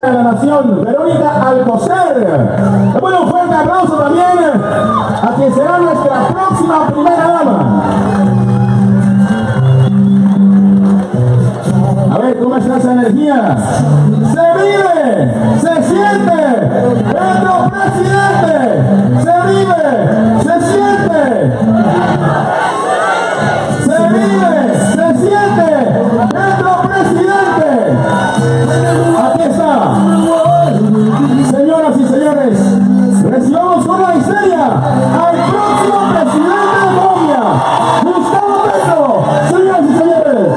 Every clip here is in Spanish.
de la Nación, Verónica Alcocer. Bueno, un fuerte aplauso también a quien será nuestra próxima primera dama. A ver, ¿cómo está esa energía? ¡Se vive! ¡Se siente! ¡Nuestro presidente! ¡Se vive! ¡Se siente! ¡Se vive! ¡Se siente! ¡Nuestro presidente! Aquí está. Señoras y señores, recibamos con una histeria al próximo presidente de Colombia, Gustavo Petro. Señoras y señores,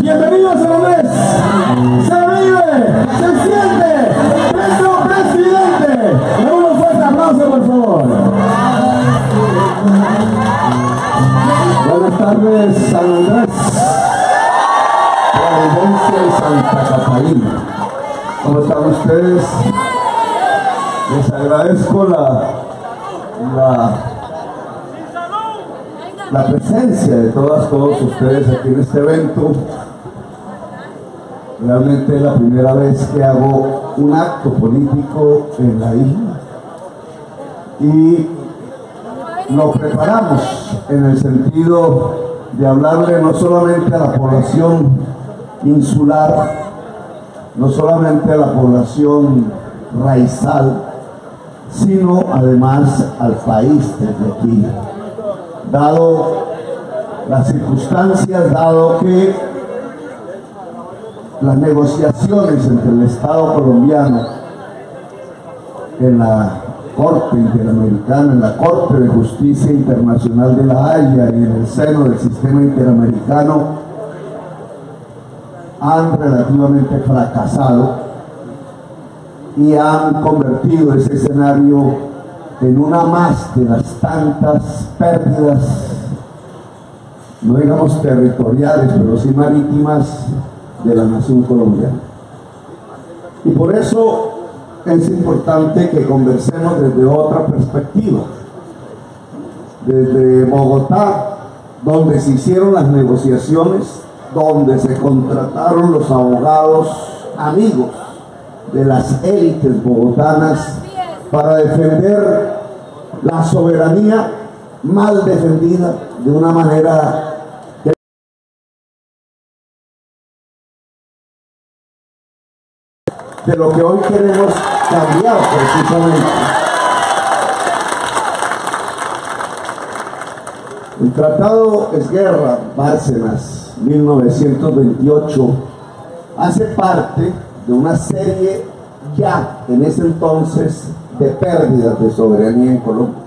bienvenidos a Andrés. Se vive, se siente, nuestro presidente. Un fuerte aplauso, por favor. Buenas tardes, San Andrés, Providencia y Santa Catarina. ¿Cómo están ustedes? Les agradezco la presencia de todos ustedes aquí en este evento. Realmente es la primera vez que hago un acto político en la isla y lo preparamos en el sentido de hablarle no solamente a la población insular, no solamente a la población raizal, sino además al país desde aquí. Dado las circunstancias, dado que las negociaciones entre el Estado colombiano en la Corte Interamericana, en la Corte de Justicia Internacional de La Haya y en el seno del sistema interamericano han relativamente fracasado y han convertido ese escenario en una más de las tantas pérdidas, no digamos territoriales, pero sí marítimas de la nación colombiana. Y por eso es importante que conversemos desde otra perspectiva. Desde Bogotá, donde se hicieron las negociaciones, donde se contrataron los abogados amigos de las élites bogotanas para defender la soberanía mal defendida de una manera de lo que hoy queremos cambiar precisamente. El Tratado Esguerra Bárcenas 1928 hace parte de una serie ya en ese entonces de pérdidas de soberanía en Colombia.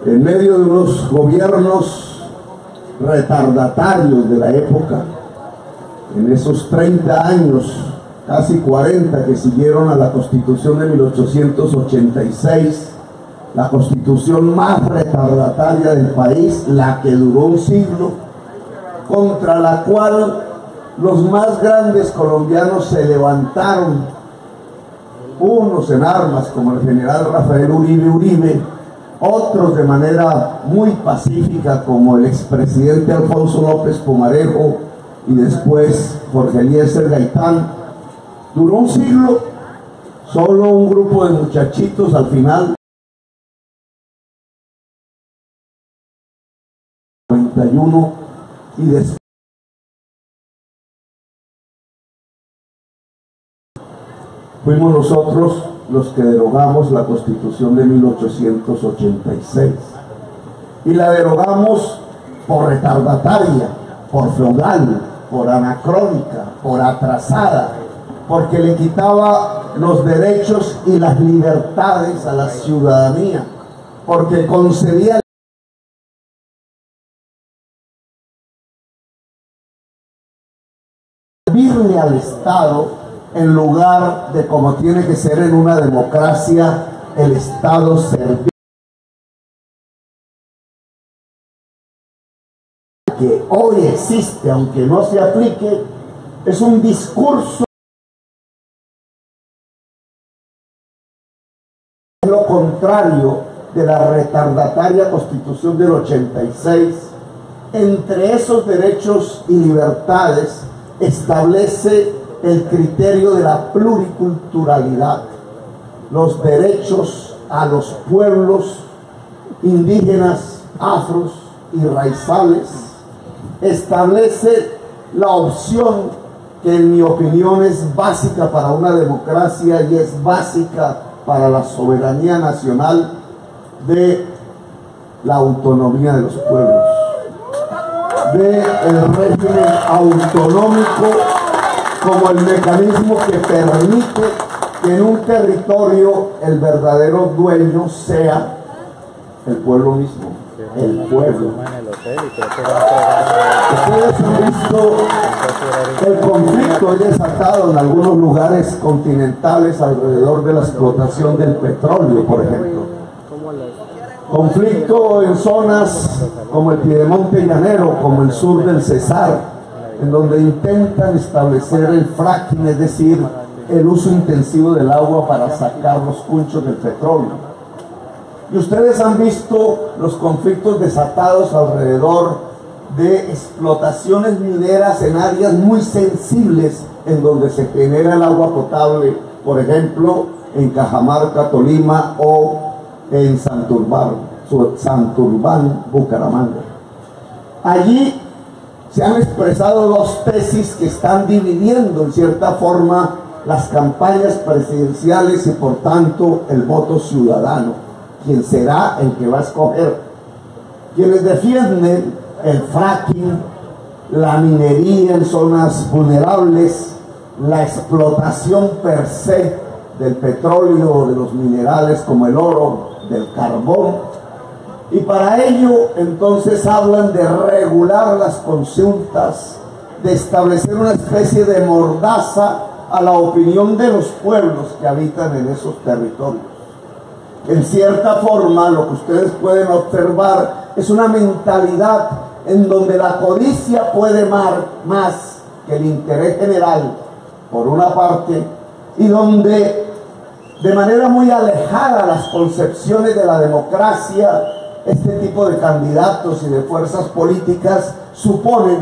En medio de unos gobiernos retardatarios de la época, en esos 30 años, casi 40 que siguieron a la Constitución de 1886, la constitución más retardataria del país, la que duró un siglo, contra la cual los más grandes colombianos se levantaron, unos en armas como el general Rafael Uribe, otros de manera muy pacífica como el expresidente Alfonso López Pumarejo y después Jorge Eliezer Gaitán. Duró un siglo, solo un grupo de muchachitos al final, 91, y después fuimos nosotros los que derogamos la Constitución de 1886. Y la derogamos por retardataria, por feudal, por anacrónica, por atrasada, porque le quitaba los derechos y las libertades a la ciudadanía, porque concedía servirle al Estado en lugar de, como tiene que ser en una democracia, el Estado servir. Que hoy existe, aunque no se aplique, es un discurso lo contrario de la retardataria Constitución del 86. Entre esos derechos y libertades establece el criterio de la pluriculturalidad, los derechos a los pueblos indígenas, afros y raizales, establece la opción que en mi opinión es básica para una democracia y es básica para la soberanía nacional, de la autonomía de los pueblos, del régimen autonómico como el mecanismo que permite que en un territorio el verdadero dueño sea el pueblo mismo, el pueblo. Ustedes han visto el conflicto desatado en algunos lugares continentales alrededor de la explotación del petróleo, por ejemplo. Conflicto en zonas como el Piedemonte llanero, como el sur del Cesar, en donde intentan establecer el fracking, es decir, el uso intensivo del agua para sacar los cunchos del petróleo. Y ustedes han visto los conflictos desatados alrededor de explotaciones mineras en áreas muy sensibles en donde se genera el agua potable, por ejemplo, en Cajamarca, Tolima, o en Santurbán, Bucaramanga. Allí se han expresado dos tesis que están dividiendo en cierta forma las campañas presidenciales y por tanto el voto ciudadano. ¿Quién será el que va a escoger? Quienes defienden el fracking, la minería en zonas vulnerables, la explotación per se del petróleo, de los minerales como el oro, del carbón, y para ello entonces hablan de regular las consultas, de establecer una especie de mordaza a la opinión de los pueblos que habitan en esos territorios. En cierta forma, lo que ustedes pueden observar es una mentalidad en donde la codicia puede más que el interés general, por una parte, y donde de manera muy alejada a las concepciones de la democracia, este tipo de candidatos y de fuerzas políticas suponen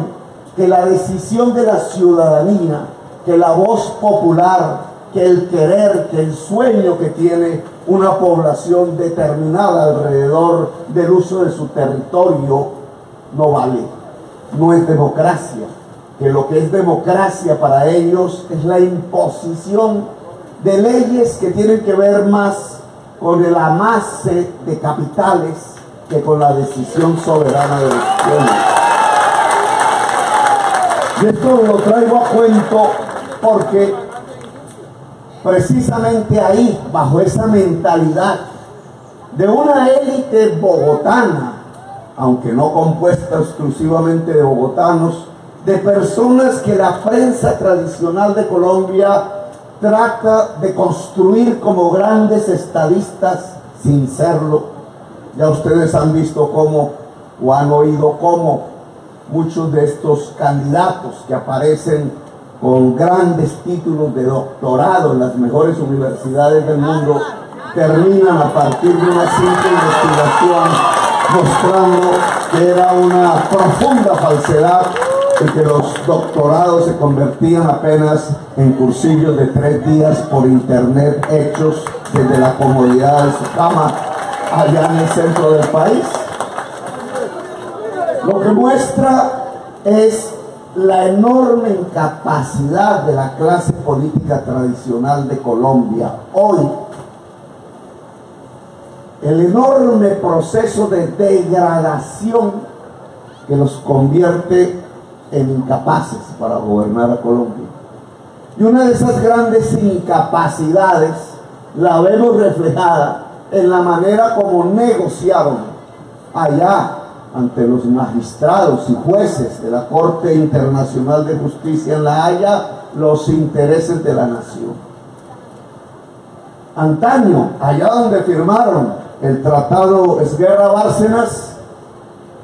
que la decisión de la ciudadanía, que la voz popular, que el querer, que el sueño que tiene una población determinada alrededor del uso de su territorio no vale, no es democracia, que lo que es democracia para ellos es la imposición de leyes que tienen que ver más con el amase de capitales que con la decisión soberana de los pueblos. Y esto lo traigo a cuento porque precisamente ahí, bajo esa mentalidad de una élite bogotana, aunque no compuesta exclusivamente de bogotanos, de personas que la prensa tradicional de Colombia trata de construir como grandes estadistas sin serlo. Ya ustedes han visto cómo, o han oído cómo, muchos de estos candidatos que aparecen con grandes títulos de doctorado en las mejores universidades del mundo, terminan a partir de una simple investigación mostrando que era una profunda falsedad y que los doctorados se convertían apenas en cursillos de 3 días por internet hechos desde la comodidad de su cama allá en el centro del país. Lo que muestra es la enorme incapacidad de la clase política tradicional de Colombia hoy, el enorme proceso de degradación que los convierte en incapaces para gobernar a Colombia. Y una de esas grandes incapacidades la vemos reflejada en la manera como negociaron allá ante los magistrados y jueces de la Corte Internacional de Justicia en La Haya los intereses de la nación. Antaño, allá donde firmaron el Tratado Esguerra-Bárcenas,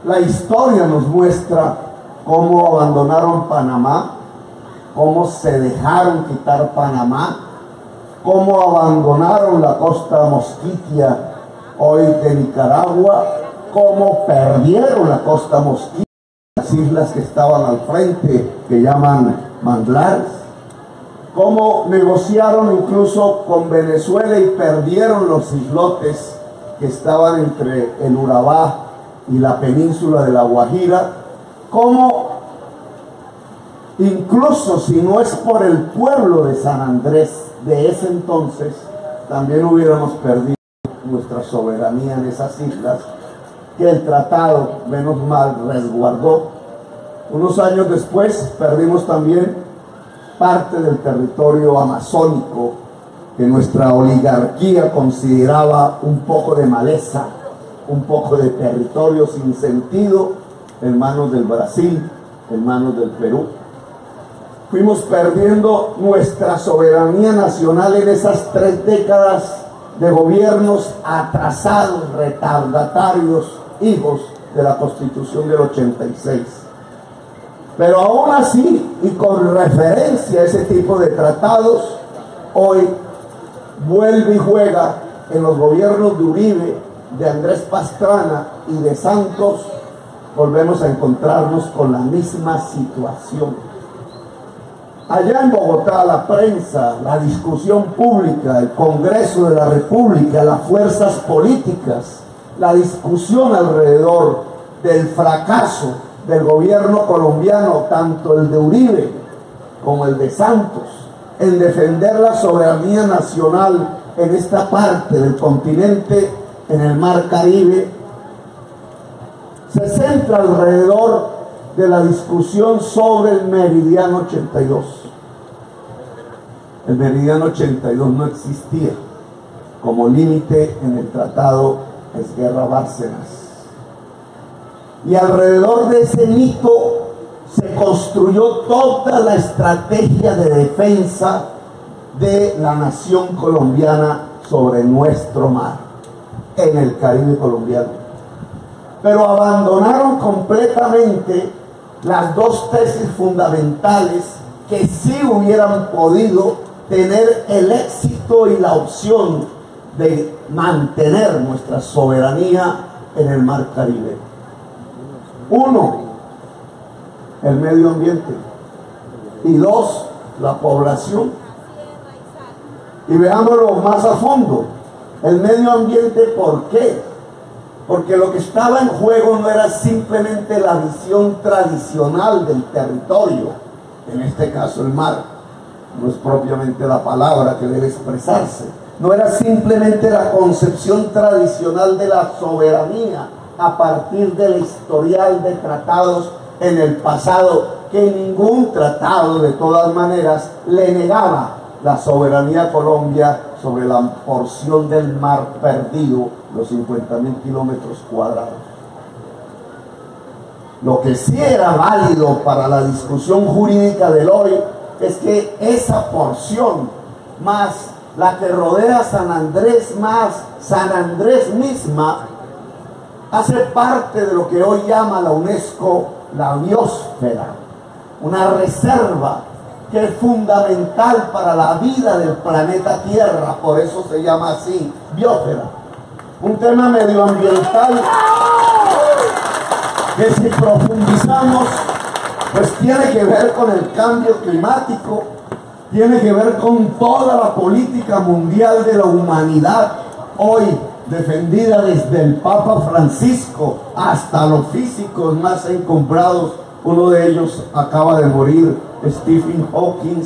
la historia nos muestra cómo abandonaron Panamá, cómo se dejaron quitar Panamá, cómo abandonaron la costa mosquitia hoy de Nicaragua, cómo perdieron la costa mosquitia, las islas que estaban al frente, que llaman manglares, cómo negociaron incluso con Venezuela y perdieron los islotes que estaban entre el Urabá y la península de La Guajira, cómo incluso si no es por el pueblo de San Andrés de ese entonces, también hubiéramos perdido nuestra soberanía en esas islas, que el tratado, menos mal, resguardó. Unos años después perdimos también parte del territorio amazónico que nuestra oligarquía consideraba un poco de maleza, un poco de territorio sin sentido, en manos del Brasil, en manos del Perú. Fuimos perdiendo nuestra soberanía nacional en esas 3 décadas de gobiernos atrasados, retardatarios, hijos de la Constitución del 86. Pero aún así, y con referencia a ese tipo de tratados, hoy vuelve y juega en los gobiernos de Uribe, de Andrés Pastrana y de Santos. Volvemos a encontrarnos con la misma situación. Allá en Bogotá, la prensa, la discusión pública, el Congreso de la República, las fuerzas políticas, la discusión alrededor del fracaso del gobierno colombiano, tanto el de Uribe como el de Santos, en defender la soberanía nacional en esta parte del continente, en el Mar Caribe, se centra alrededor de la discusión sobre el meridiano 82. El meridiano 82 no existía como límite en el tratado Esguerra-Bárcenas. Y alrededor de ese mito se construyó toda la estrategia de defensa de la nación colombiana sobre nuestro mar, en el Caribe colombiano. Pero abandonaron completamente las 2 tesis fundamentales que sí hubieran podido tener el éxito y la opción de mantener nuestra soberanía en el Mar Caribe. 1, el medio ambiente, y 2, la población. Y veámoslo más a fondo. El medio ambiente, ¿por qué? Porque lo que estaba en juego no era simplemente la visión tradicional del territorio, en este caso el mar, no es propiamente la palabra que debe expresarse, no era simplemente la concepción tradicional de la soberanía a partir del historial de tratados en el pasado, que ningún tratado de todas maneras le negaba la soberanía a Colombia sobre la porción del mar perdido, los 50.000 kilómetros cuadrados. Lo que sí era válido para la discusión jurídica del hoy es que esa porción, más la que rodea San Andrés, más San Andrés misma, hace parte de lo que hoy llama la UNESCO la biosfera, una reserva que es fundamental para la vida del planeta Tierra, por eso se llama así, biosfera. Un tema medioambiental que, si profundizamos, pues tiene que ver con el cambio climático, tiene que ver con toda la política mundial de la humanidad, hoy defendida desde el Papa Francisco hasta los físicos más encumbrados. Uno de ellos acaba de morir, Stephen Hawking,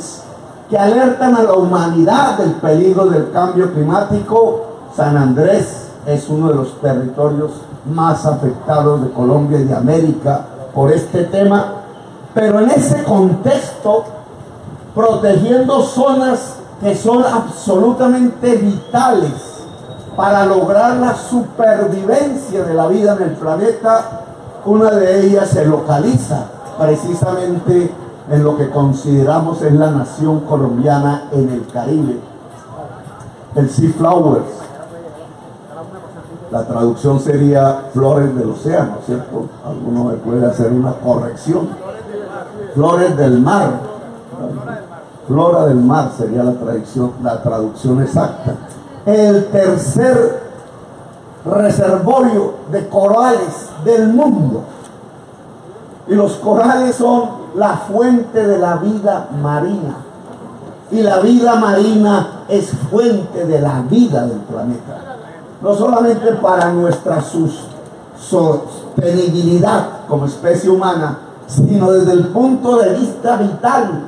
que alertan a la humanidad del peligro del cambio climático. San Andrés es uno de los territorios más afectados de Colombia y de América por este tema, pero en ese contexto, protegiendo zonas que son absolutamente vitales para lograr la supervivencia de la vida en el planeta. Una de ellas se localiza precisamente en lo que consideramos es la nación colombiana en el Caribe, el Sea Flowers. La traducción sería flores del océano, ¿cierto? Alguno me puede hacer una corrección. Flores del mar, flora del mar sería la traducción exacta. El tercer reservorio de corales del mundo, y los corales son la fuente de la vida marina, Y la vida marina es fuente de la vida del planeta. No solamente para nuestra sostenibilidad como especie humana, sino desde el punto de vista vital.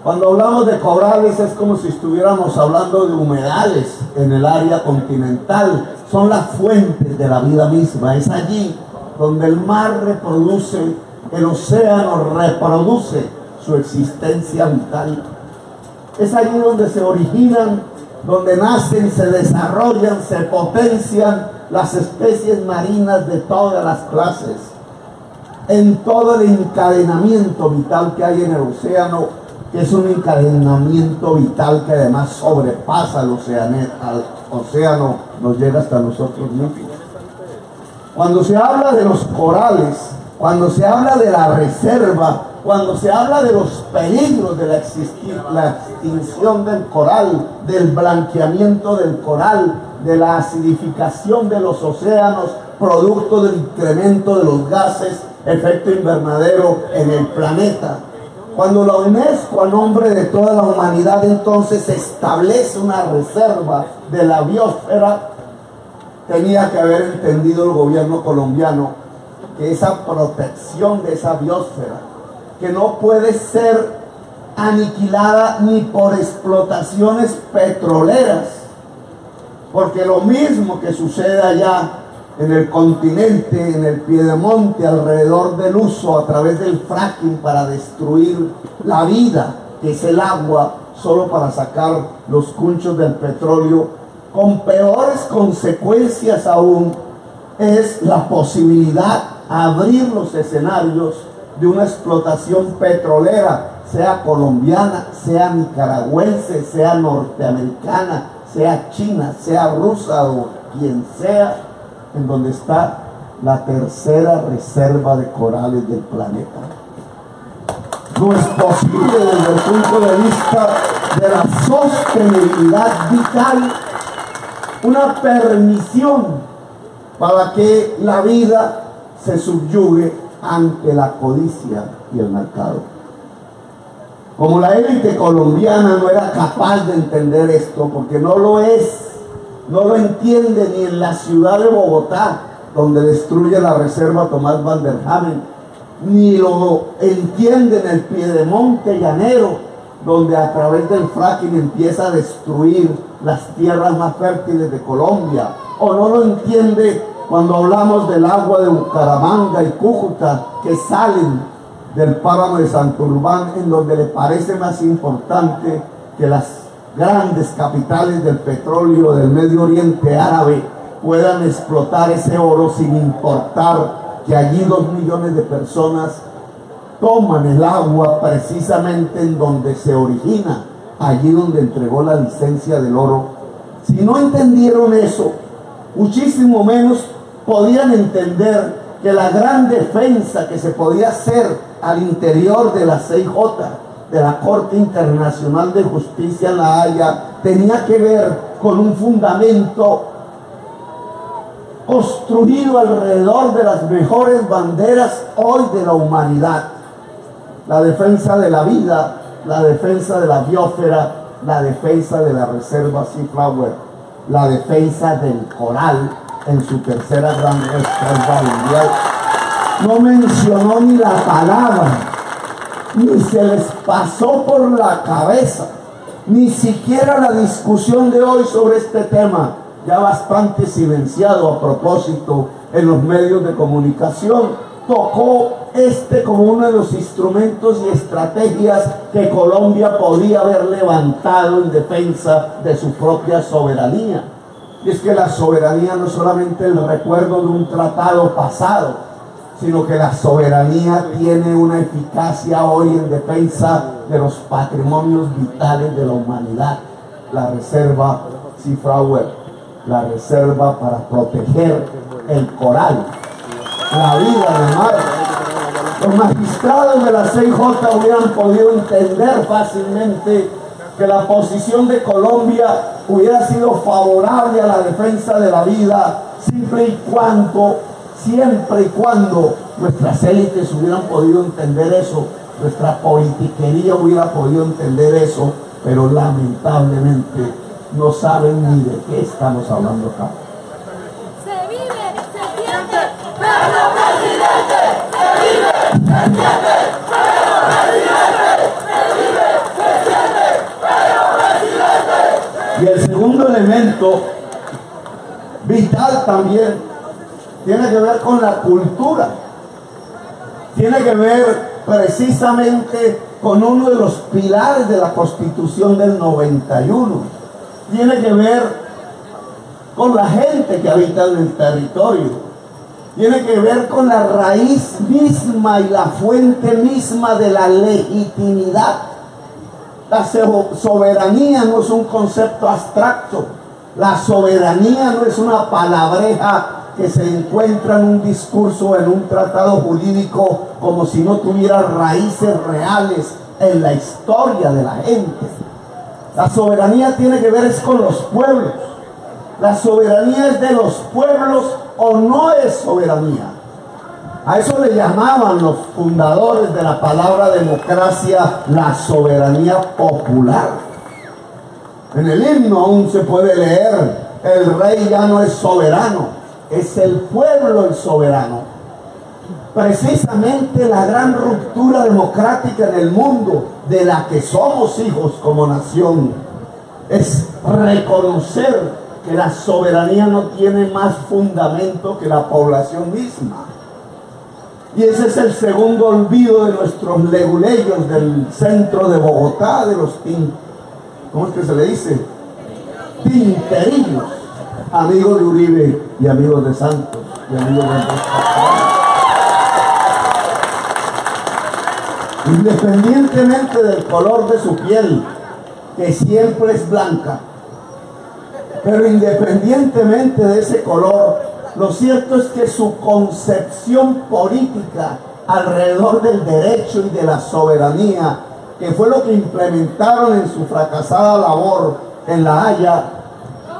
Cuando hablamos de corales es como si estuviéramos hablando de humedales en el área continental. Son las fuentes de la vida misma. Es allí donde el mar reproduce, el océano reproduce su existencia vital. Es allí donde se originan, donde nacen, se desarrollan, se potencian las especies marinas de todas las clases. En todo el encadenamiento vital que hay en el océano, que es un encadenamiento vital que además sobrepasa al océano, nos llega hasta nosotros mismos. Cuando se habla de los corales, cuando se habla de la reserva, cuando se habla de los peligros de la extinción del coral, del blanqueamiento del coral, de la acidificación de los océanos, producto del incremento de los gases, efecto invernadero en el planeta. Cuando la UNESCO, a nombre de toda la humanidad, entonces establece una reserva de la biosfera, tenía que haber entendido el gobierno colombiano que esa protección de esa biosfera, que no puede ser aniquilada ni por explotaciones petroleras, porque lo mismo que sucede allá en el continente, en el piedemonte, alrededor del uso a través del fracking para destruir la vida, que es el agua, solo para sacar los cunchos del petróleo, con peores consecuencias aún, es la posibilidad de abrir los escenarios de una explotación petrolera, sea colombiana, sea nicaragüense, sea norteamericana, sea china, sea rusa o quien sea, en donde está la tercera reserva de corales del planeta. No es posible desde el punto de vista de la sostenibilidad vital una permisión para que la vida se subyugue ante la codicia y el mercado. Como la élite colombiana no era capaz de entender esto, porque no lo es, no lo entiende ni en la ciudad de Bogotá, donde destruye la reserva Tomás Van der Hamen, ni lo entiende en el piedemonte llanero, donde a través del fracking empieza a destruir las tierras más fértiles de Colombia, o no lo entiende cuando hablamos del agua de Bucaramanga y Cúcuta que salen del páramo de Santurbán, en donde le parece más importante que las grandes capitales del petróleo del Medio Oriente árabe puedan explotar ese oro sin importar que allí 2 millones de personas toman el agua precisamente en donde se origina, allí donde entregó la licencia del oro. Si no entendieron eso, muchísimo menos podían entender que la gran defensa que se podía hacer al interior de la CIJ, de la Corte Internacional de Justicia en La Haya, tenía que ver con un fundamento construido alrededor de las mejores banderas hoy de la humanidad: la defensa de la vida, la defensa de la biosfera, la defensa de la reserva Seaflower, la defensa del coral en su tercera gran reserva mundial. No mencionó ni la palabra, ni se les pasó por la cabeza, ni siquiera la discusión de hoy sobre este tema, ya bastante silenciado a propósito en los medios de comunicación, tocó como uno de los instrumentos y estrategias que Colombia podía haber levantado en defensa de su propia soberanía. Y es que la soberanía no es solamente el recuerdo de un tratado pasado, sino que la soberanía tiene una eficacia hoy en defensa de los patrimonios vitales de la humanidad. La reserva Seaflower, la reserva para proteger el coral, la vida del mar. Los magistrados de la CIJ hubieran podido entender fácilmente que la posición de Colombia hubiera sido favorable a la defensa de la vida, siempre y cuando nuestras élites hubieran podido entender eso, nuestra politiquería hubiera podido entender eso, pero lamentablemente no saben ni de qué estamos hablando acá. Se vive, se siente, pero presidente, se vive, se siente, pero presidente, se vive, se siente, pero presidente. Y el segundo elemento vital también tiene que ver con la cultura, tiene que ver precisamente con uno de los pilares de la Constitución del 91, tiene que ver con la gente que habita en el territorio, tiene que ver con la raíz misma y la fuente misma de la legitimidad. La soberanía no es un concepto abstracto, la soberanía no es una palabreja que se encuentra en un discurso, en un tratado jurídico, como si no tuviera raíces reales en la historia de la gente. La soberanía tiene que ver es con los pueblos. La soberanía es de los pueblos o no es soberanía. A eso le llamaban los fundadores de la palabra democracia la soberanía popular. En el himno aún se puede leer: el rey ya no es soberano, es el pueblo el soberano. Precisamente la gran ruptura democrática en el mundo de la que somos hijos como nación es reconocer que la soberanía no tiene más fundamento que la población misma. Y ese es el segundo olvido de nuestros leguleyos del centro de Bogotá, de los ¿cómo es que se le dice? Tinterillos, amigos de Uribe y amigos de Santos y amigos de independientemente del color de su piel, que siempre es blanca, pero independientemente de ese color, lo cierto es que su concepción política alrededor del derecho y de la soberanía, que fue lo que implementaron en su fracasada labor en La Haya,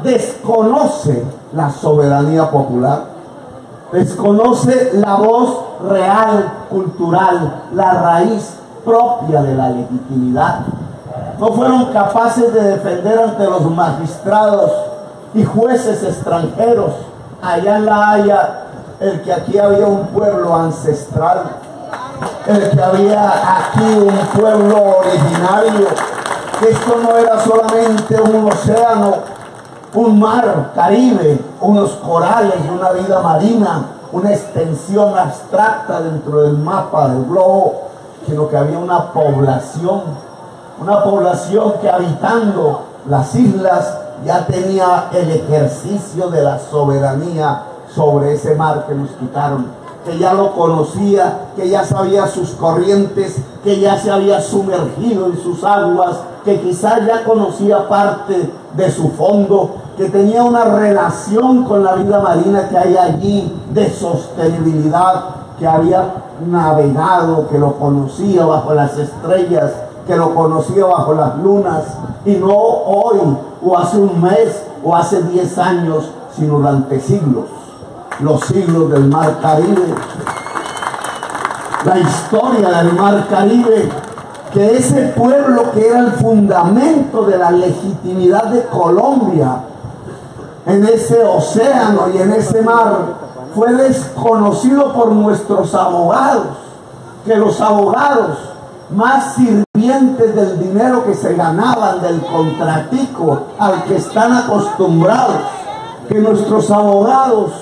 desconoce la soberanía popular, desconoce la voz real, cultural, la raíz propia de la legitimidad. No fueron capaces de defender ante los magistrados y jueces extranjeros allá en La Haya el que aquí había un pueblo ancestral, el que había aquí un pueblo originario, que esto no era solamente un océano, un mar Caribe, unos corales, una vida marina, una extensión abstracta dentro del mapa del globo, sino que había una población que habitando las islas ya tenía el ejercicio de la soberanía sobre ese mar que nos quitaron, que ya lo conocía, que ya sabía sus corrientes, que ya se había sumergido en sus aguas, que quizás ya conocía parte de su fondo, que tenía una relación con la vida marina que hay allí de sostenibilidad, que había navegado, que lo conocía bajo las estrellas, que lo conocía bajo las lunas, y no hoy, o hace un mes, o hace 10 años, sino durante siglos, los siglos del Mar Caribe, la historia del Mar Caribe, que ese pueblo que era el fundamento de la legitimidad de Colombia en ese océano y en ese mar, fue desconocido por nuestros abogados, que los abogados más sirvientes del dinero que se ganaban del contratico al que están acostumbrados, que nuestros abogados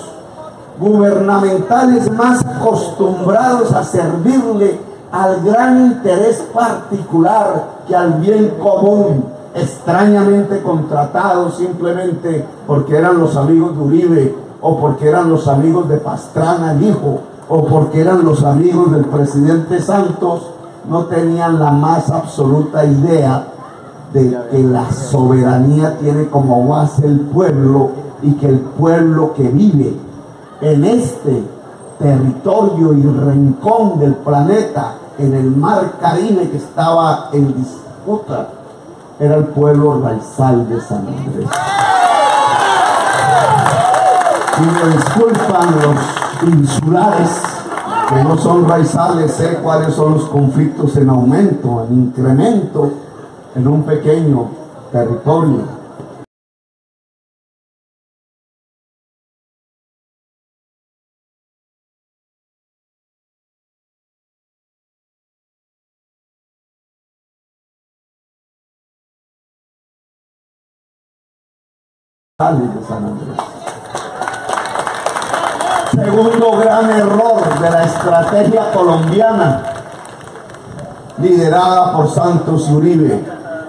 gubernamentales más acostumbrados a servirle al gran interés particular que al bien común, extrañamente contratados simplemente porque eran los amigos de Uribe, o porque eran los amigos de Pastrana hijo, o porque eran los amigos del presidente Santos, no tenían la más absoluta idea de que la soberanía tiene como base el pueblo, y que el pueblo que vive en este territorio y rincón del planeta, en el Mar Caribe que estaba en disputa, era el pueblo raizal de San Andrés. Y me disculpan los insulares que no son raizales, sé cuáles son los conflictos en aumento, en incremento, en un pequeño territorio. De San Andrés. Segundo gran error de la estrategia colombiana liderada por Santos y Uribe,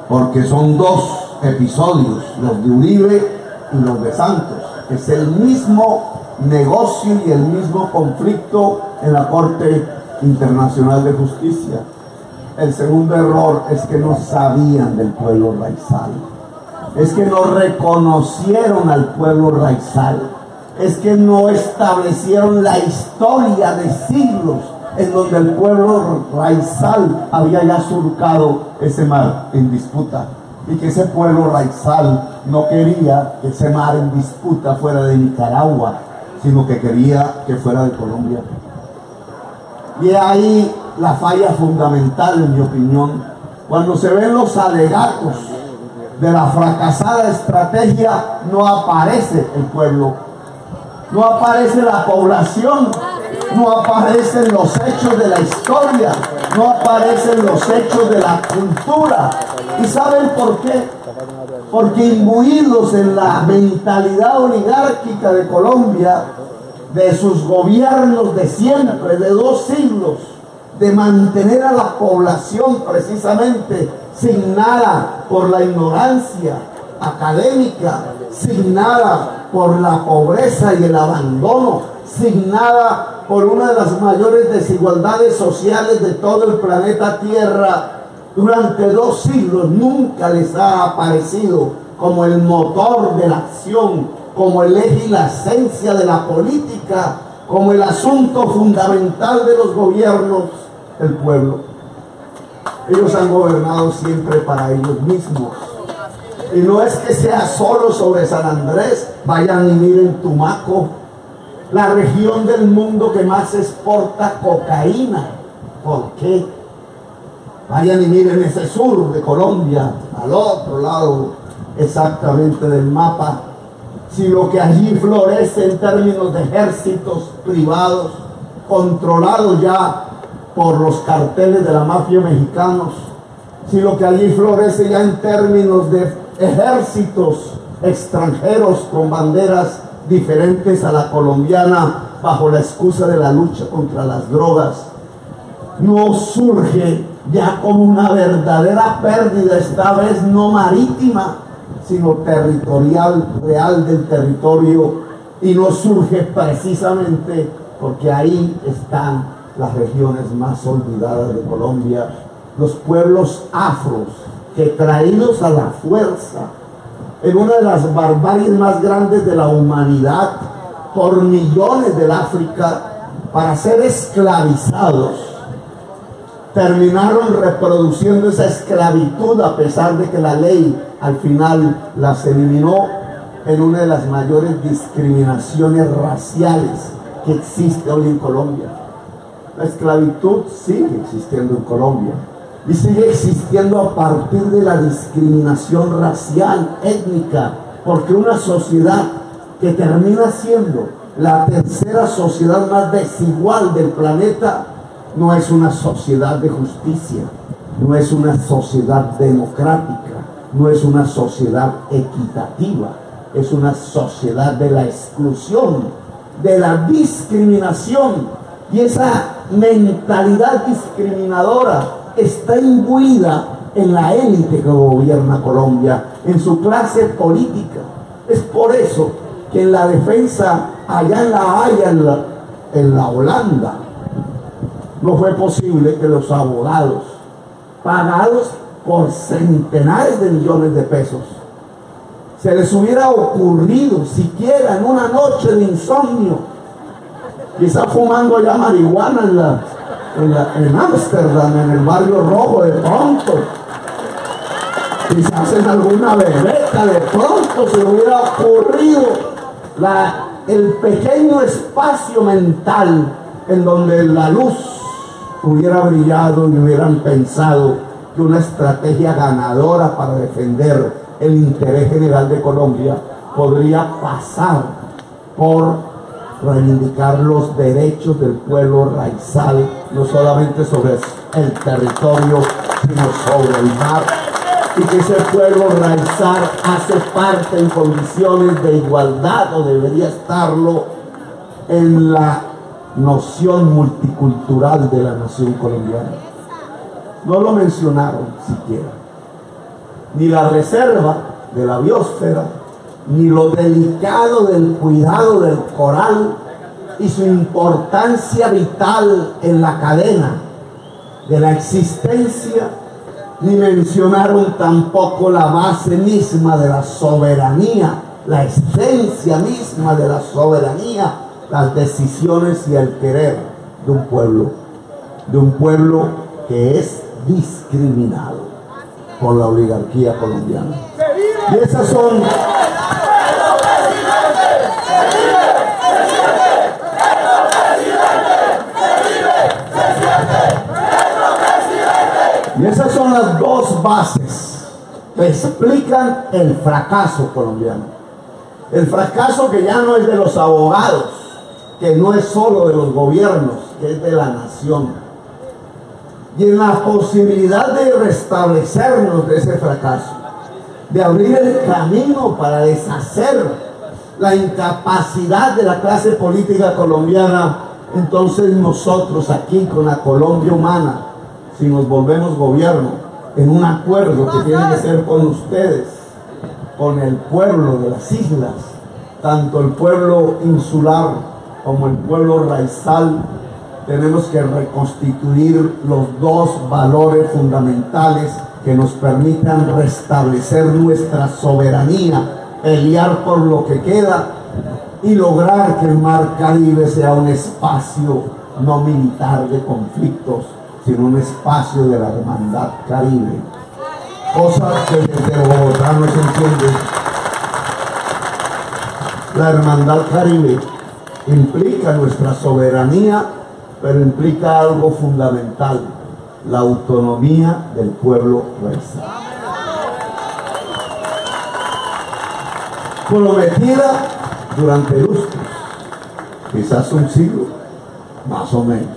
porque son dos episodios, los de Uribe y los de Santos. Es el mismo negocio y el mismo conflicto en la Corte Internacional de Justicia. El segundo error es que no sabían del pueblo raizal. Es que no reconocieron al pueblo raizal, es que no establecieron la historia de siglos en donde el pueblo raizal había ya surcado ese mar en disputa, y que ese pueblo raizal no quería que ese mar en disputa fuera de Nicaragua, sino que quería que fuera de Colombia. Y ahí la falla fundamental, en mi opinión, cuando se ven los alegatos de la fracasada estrategia, no aparece el pueblo, no aparece la población, no aparecen los hechos de la historia, no aparecen los hechos de la cultura. ¿Y saben por qué? Porque imbuidos en la mentalidad oligárquica de Colombia, de sus gobiernos de siempre, de 2 siglos, de mantener a la población precisamente signada por la ignorancia académica, signada por la pobreza y el abandono, signada por una de las mayores desigualdades sociales de todo el planeta Tierra, durante 2 siglos nunca les ha aparecido como el motor de la acción, como el eje y la esencia de la política, como el asunto fundamental de los gobiernos, el pueblo. Ellos han gobernado siempre para ellos mismos. Y no es que sea solo sobre San Andrés. Vayan y miren Tumaco, la región del mundo que más exporta cocaína. ¿Por qué? Vayan y miren ese sur de Colombia, al otro lado exactamente del mapa. Si lo que allí florece en términos de ejércitos privados, controlados ya por los carteles de la mafia mexicanos, si lo que allí florece ya en términos de ejércitos extranjeros con banderas diferentes a la colombiana bajo la excusa de la lucha contra las drogas, no surge ya como una verdadera pérdida, esta vez no marítima, sino territorial, real del territorio, y no surge precisamente porque ahí están las regiones más olvidadas de Colombia, los pueblos afros que, traídos a la fuerza en una de las barbaries más grandes de la humanidad por millones del África para ser esclavizados, terminaron reproduciendo esa esclavitud a pesar de que la ley al final las eliminó, en una de las mayores discriminaciones raciales que existe hoy en Colombia. La esclavitud sigue existiendo en Colombia y sigue existiendo a partir de la discriminación racial, étnica, porque una sociedad que termina siendo la tercera sociedad más desigual del planeta no es una sociedad de justicia, no es una sociedad democrática, no es una sociedad equitativa, es una sociedad de la exclusión, de la discriminación. Y esa mentalidad discriminadora está imbuida en la élite que gobierna Colombia, en su clase política. Es por eso que en la defensa allá en La Haya, en la Holanda, no fue posible que los abogados, pagados por centenares de millones de pesos, se les hubiera ocurrido siquiera en una noche de insomnio, quizá fumando ya marihuana en Ámsterdam, en el barrio rojo, de pronto, quizás en alguna bebeta, de pronto se hubiera ocurrido el pequeño espacio mental en donde la luz hubiera brillado y hubieran pensado que una estrategia ganadora para defender el interés general de Colombia podría pasar por reivindicar los derechos del pueblo raizal, no solamente sobre el territorio, sino sobre el mar, y que ese pueblo raizal hace parte en condiciones de igualdad, o debería estarlo, en la noción multicultural de la nación colombiana. No lo mencionaron siquiera, ni la reserva de la biosfera, ni lo delicado del cuidado del coral y su importancia vital en la cadena de la existencia, ni mencionaron tampoco la base misma de la soberanía, la esencia misma de la soberanía, las decisiones y el querer de un pueblo que es discriminado por la oligarquía colombiana. Y esas son las dos bases que explican el fracaso colombiano. El fracaso que ya no es de los abogados, que no es solo de los gobiernos, que es de la nación. Y en la posibilidad de restablecernos de ese fracaso, de abrir el camino para deshacer la incapacidad de la clase política colombiana, entonces nosotros aquí con la Colombia humana, si nos volvemos gobierno, en un acuerdo que tiene que ser con ustedes, con el pueblo de las islas, tanto el pueblo insular como el pueblo raizal, tenemos que reconstituir los dos valores fundamentales que nos permitan restablecer nuestra soberanía, pelear por lo que queda y lograr que el Mar Caribe sea un espacio no militar de conflictos, sino un espacio de la hermandad caribe, cosa que desde Bogotá no se entiende. La hermandad caribe implica nuestra soberanía, pero implica algo fundamental: la autonomía del pueblo raizal, prometida durante lustros, quizás un siglo, más o menos,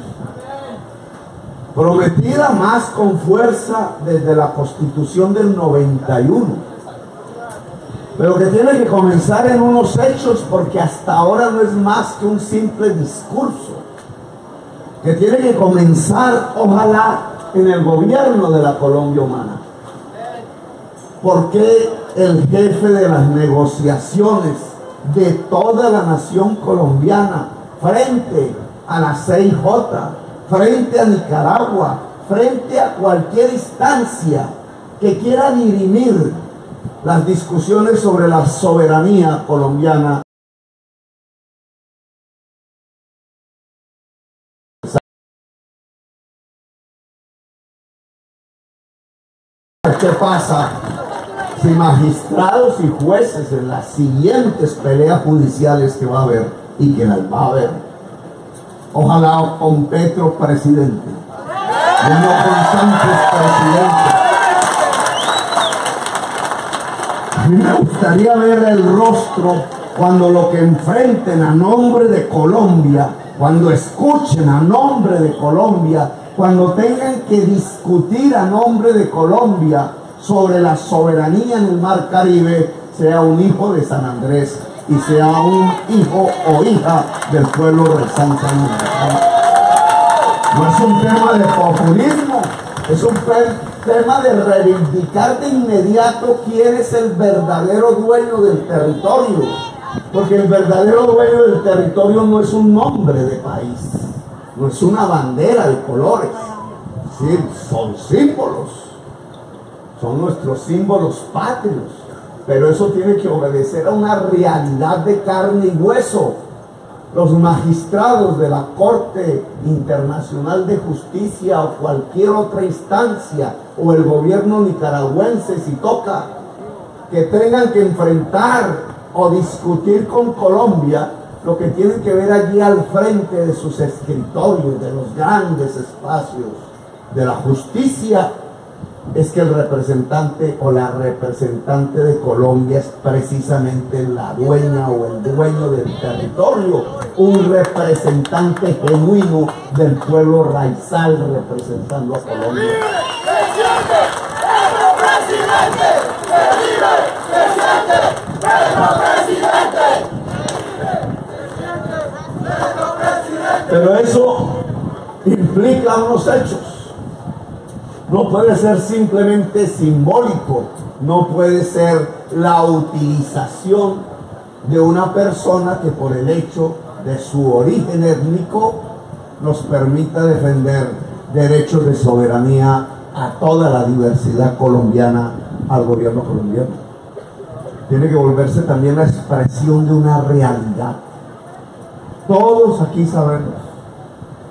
prometida más con fuerza desde la Constitución del 91, pero que tiene que comenzar en unos hechos, porque hasta ahora no es más que un simple discurso, que tiene que comenzar, ojalá, en el gobierno de la Colombia humana. Porque el jefe de las negociaciones de toda la nación colombiana frente a la CIJ, frente a Nicaragua, frente a cualquier instancia que quiera dirimir las discusiones sobre la soberanía colombiana, ¿qué pasa si magistrados y jueces en las siguientes peleas judiciales que va a haber, y que las va a haber, ojalá con Petro presidente, y no con Sánchez presidente? A mí me gustaría ver el rostro cuando lo que enfrenten a nombre de Colombia, cuando escuchen a nombre de Colombia, cuando tengan que discutir a nombre de Colombia sobre la soberanía en el Mar Caribe, sea un hijo de San Andrés y sea un hijo o hija del pueblo raizal. No es un tema de populismo, es un tema de reivindicar de inmediato quién es el verdadero dueño del territorio, porque el verdadero dueño del territorio no es un nombre de país, no es una bandera de colores, sí, son símbolos, son nuestros símbolos patrios, pero eso tiene que obedecer a una realidad de carne y hueso. Los magistrados de la Corte Internacional de Justicia o cualquier otra instancia, o el gobierno nicaragüense si toca, que tengan que enfrentar o discutir con Colombia lo que tienen que ver allí al frente de sus escritorios, de los grandes espacios de la justicia, es que el representante o la representante de Colombia es precisamente la dueña o el dueño del territorio, un representante genuino del pueblo raizal representando a Colombia. Pero eso implica unos hechos. No puede ser simplemente simbólico, no puede ser la utilización de una persona que por el hecho de su origen étnico nos permita defender derechos de soberanía a toda la diversidad colombiana, al gobierno colombiano. Tiene que volverse también la expresión de una realidad. Todos aquí sabemos,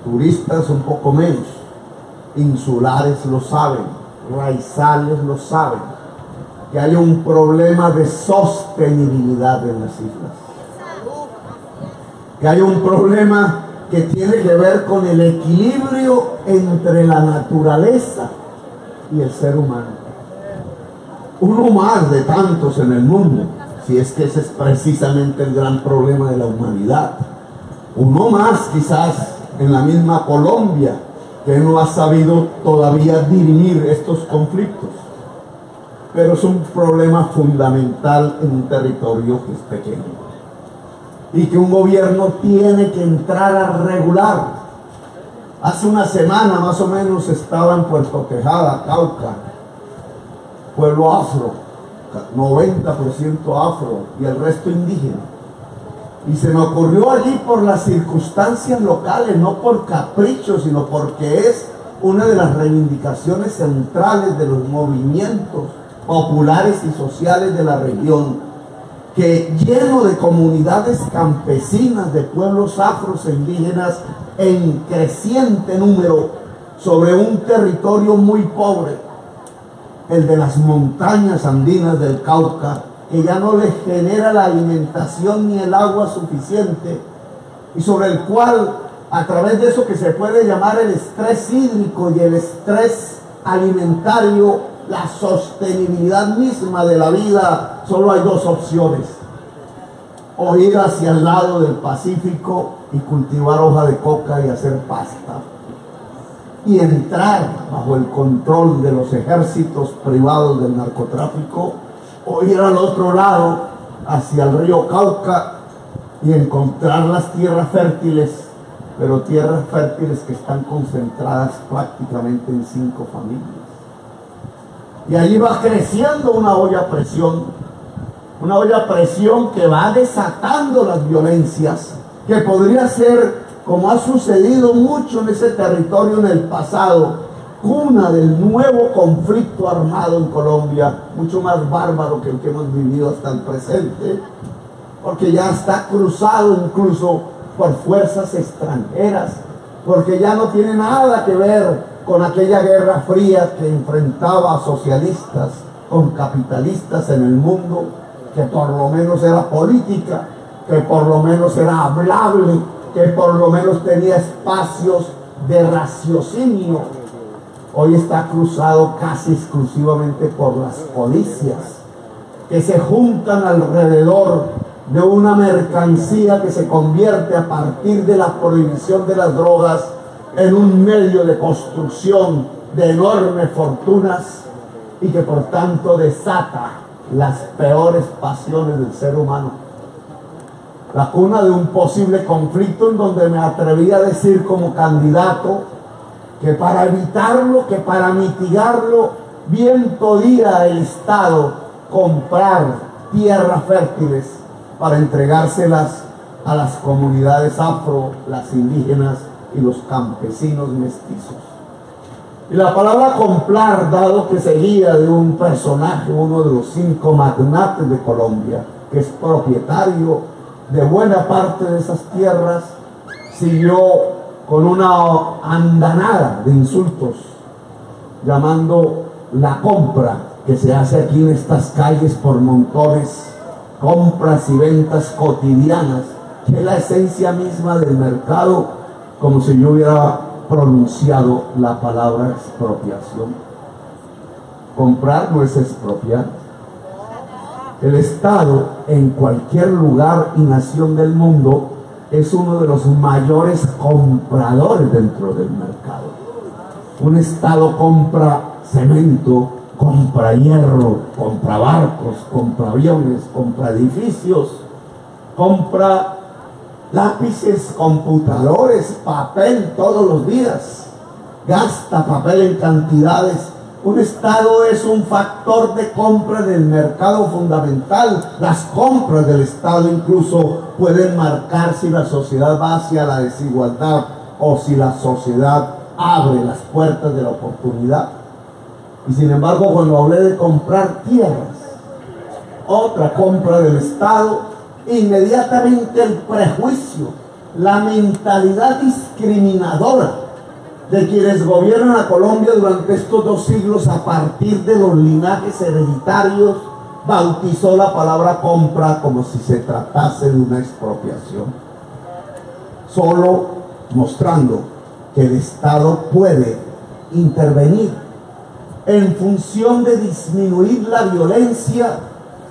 turistas un poco menos, insulares lo saben, raizales lo saben, que hay un problema de sostenibilidad en las islas, que hay un problema que tiene que ver con el equilibrio entre la naturaleza y el ser humano. Uno más de tantos en el mundo, si es que ese es precisamente el gran problema de la humanidad. Uno más quizás en la misma Colombia, que no ha sabido todavía dirimir estos conflictos. Pero es un problema fundamental en un territorio que es pequeño. Y que un gobierno tiene que entrar a regular. Hace una semana más o menos estaba en Puerto Quejada, Cauca, pueblo afro, 90% afro y el resto indígena. Y se me ocurrió allí por las circunstancias locales, no por capricho, sino porque es una de las reivindicaciones centrales de los movimientos populares y sociales de la región, que lleno de comunidades campesinas, de pueblos afros e indígenas en creciente número, sobre un territorio muy pobre, el de las montañas andinas del Cauca, que ya no les genera la alimentación ni el agua suficiente, y sobre el cual, a través de eso que se puede llamar el estrés hídrico y el estrés alimentario, la sostenibilidad misma de la vida, solo hay dos opciones: o ir hacia el lado del Pacífico y cultivar hoja de coca y hacer pasta, y entrar bajo el control de los ejércitos privados del narcotráfico, o ir al otro lado, hacia el río Cauca, y encontrar las tierras fértiles, pero tierras fértiles que están concentradas prácticamente en 5 familias. Y allí va creciendo una olla a presión que va desatando las violencias, que podría ser, como ha sucedido mucho en ese territorio en el pasado, cuna del nuevo conflicto armado en Colombia, mucho más bárbaro que el que hemos vivido hasta el presente, porque ya está cruzado incluso por fuerzas extranjeras, porque ya no tiene nada que ver con aquella guerra fría que enfrentaba a socialistas con capitalistas en el mundo, que por lo menos era política, que por lo menos era hablable, que por lo menos tenía espacios de raciocinio. Hoy está cruzado casi exclusivamente por las codicias, que se juntan alrededor de una mercancía que se convierte, a partir de la prohibición de las drogas, en un medio de construcción de enormes fortunas, y que por tanto desata las peores pasiones del ser humano. La cuna de un posible conflicto en donde me atreví a decir como candidato que para evitarlo, que para mitigarlo, bien podía el Estado comprar tierras fértiles para entregárselas a las comunidades afro, las indígenas y los campesinos mestizos. Y la palabra comprar, dado que seguía de un personaje, uno de los 5 magnates de Colombia, que es propietario de buena parte de esas tierras, siguió con una andanada de insultos, llamando la compra que se hace aquí en estas calles por montones, compras y ventas cotidianas, que es la esencia misma del mercado, como si yo hubiera pronunciado la palabra expropiación. Comprar no es expropiar. El Estado, en cualquier lugar y nación del mundo, es uno de los mayores compradores dentro del mercado. Un Estado compra cemento, compra hierro, compra barcos, compra aviones, compra edificios, compra lápices, computadores, papel todos los días, gasta papel en cantidades. Un Estado es un factor de compra en el mercado fundamental. Las compras del Estado incluso pueden marcar si la sociedad va hacia la desigualdad o si la sociedad abre las puertas de la oportunidad. Y sin embargo, cuando hablé de comprar tierras, otra compra del Estado, inmediatamente el prejuicio, la mentalidad discriminadora de quienes gobiernan a Colombia durante estos 2 siglos a partir de los linajes hereditarios, bautizó la palabra compra como si se tratase de una expropiación, solo mostrando que el Estado puede intervenir en función de disminuir la violencia,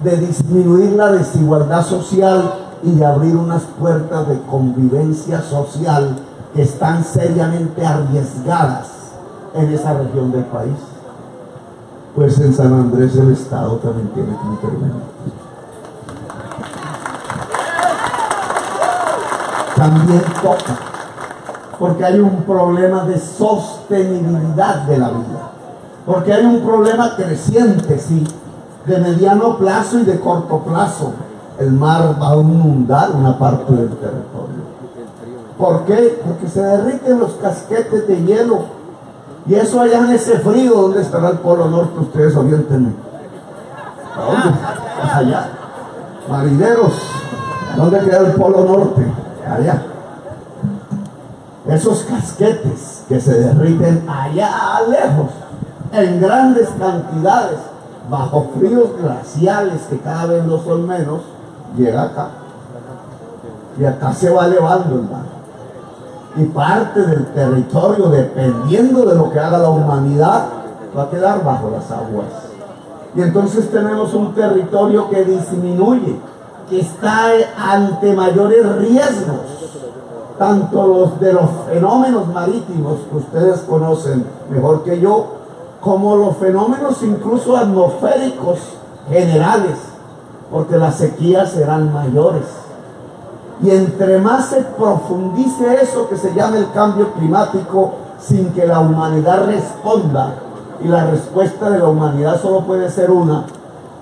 de disminuir la desigualdad social y de abrir unas puertas de convivencia social que están seriamente arriesgadas en esa región del país. Pues en San Andrés el Estado también tiene que intervenir. También toca, porque hay un problema de sostenibilidad de la vida, porque hay un problema creciente, sí, de mediano plazo y de corto plazo. El mar va a inundar una parte del territorio. ¿Por qué? Porque se derriten los casquetes de hielo. Y eso allá en ese frío, ¿dónde estará el Polo Norte? Ustedes oriéntenme. ¿A dónde? Allá. Marineros, ¿dónde queda el Polo Norte? Allá. Esos casquetes que se derriten allá lejos, en grandes cantidades, bajo fríos glaciales que cada vez no son menos, llega acá. Y acá se va elevando el mar. Y parte del territorio, dependiendo de lo que haga la humanidad, va a quedar bajo las aguas. Y entonces tenemos un territorio que disminuye, que está ante mayores riesgos, tanto los de los fenómenos marítimos que ustedes conocen mejor que yo, como los fenómenos incluso atmosféricos generales, porque las sequías serán mayores. Y entre más se profundice eso que se llama el cambio climático sin que la humanidad responda, y la respuesta de la humanidad solo puede ser una: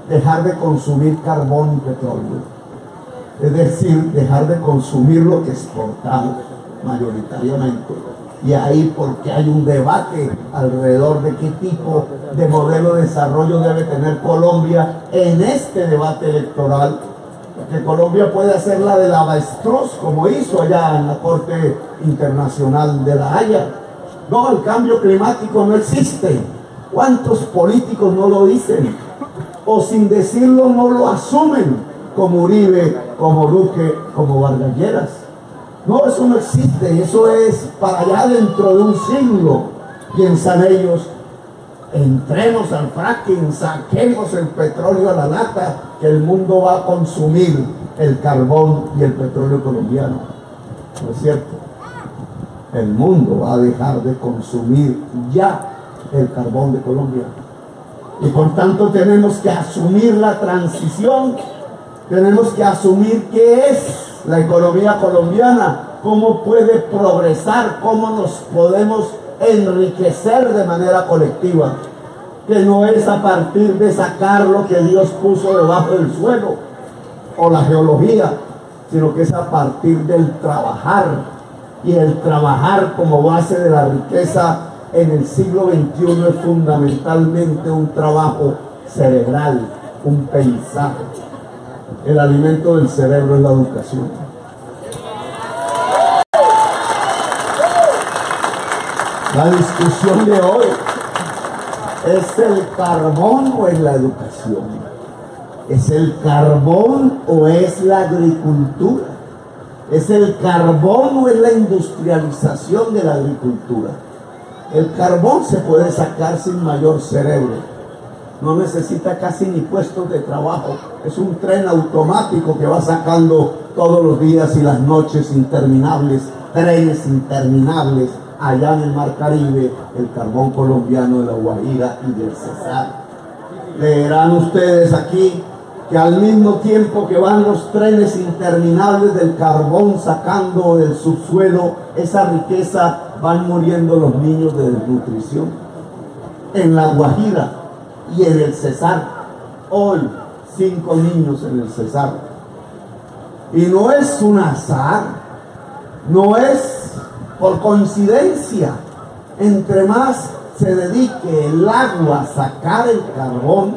dejar de consumir carbón y petróleo, es decir, dejar de consumir lo que exportamos mayoritariamente. Y ahí, porque hay un debate alrededor de qué tipo de modelo de desarrollo debe tener Colombia en este debate electoral, porque Colombia puede hacer la del avestruz, como hizo allá en la Corte Internacional de La Haya. No, el cambio climático no existe. ¿Cuántos políticos no lo dicen? O sin decirlo no lo asumen, como Uribe, como Duque, como Vargas Lleras. No, eso no existe, eso es para allá dentro de un siglo. Piensan ellos: entremos al fracking, saquemos el petróleo a la lata, que el mundo va a consumir el carbón y el petróleo colombiano. ¿No es cierto? El mundo va a dejar de consumir ya el carbón de Colombia. Y por tanto tenemos que asumir la transición, tenemos que asumir qué es la economía colombiana, cómo puede progresar, cómo nos podemos enriquecer de manera colectiva, que no es a partir de sacar lo que Dios puso debajo del suelo o la geología, sino que es a partir del trabajar. Y el trabajar como base de la riqueza en el siglo XXI es fundamentalmente un trabajo cerebral, un paisaje. El alimento del cerebro es la educación. La discusión de hoy: ¿es el carbón o es la educación? ¿Es el carbón o es la agricultura? ¿Es el carbón o es la industrialización de la agricultura? El carbón se puede sacar sin mayor cerebro. No necesita casi ni puestos de trabajo. Es un tren automático que va sacando todos los días y las noches interminables, trenes interminables allá en el Mar Caribe, el carbón colombiano de la Guajira y del Cesar. Leerán ustedes aquí que al mismo tiempo que van los trenes interminables del carbón sacando del subsuelo esa riqueza, van muriendo los niños de desnutrición. En la Guajira y en el Cesar, hoy 5 niños en el Cesar. Y no es un azar, no es por coincidencia. Entre más se dedique el agua a sacar el carbón,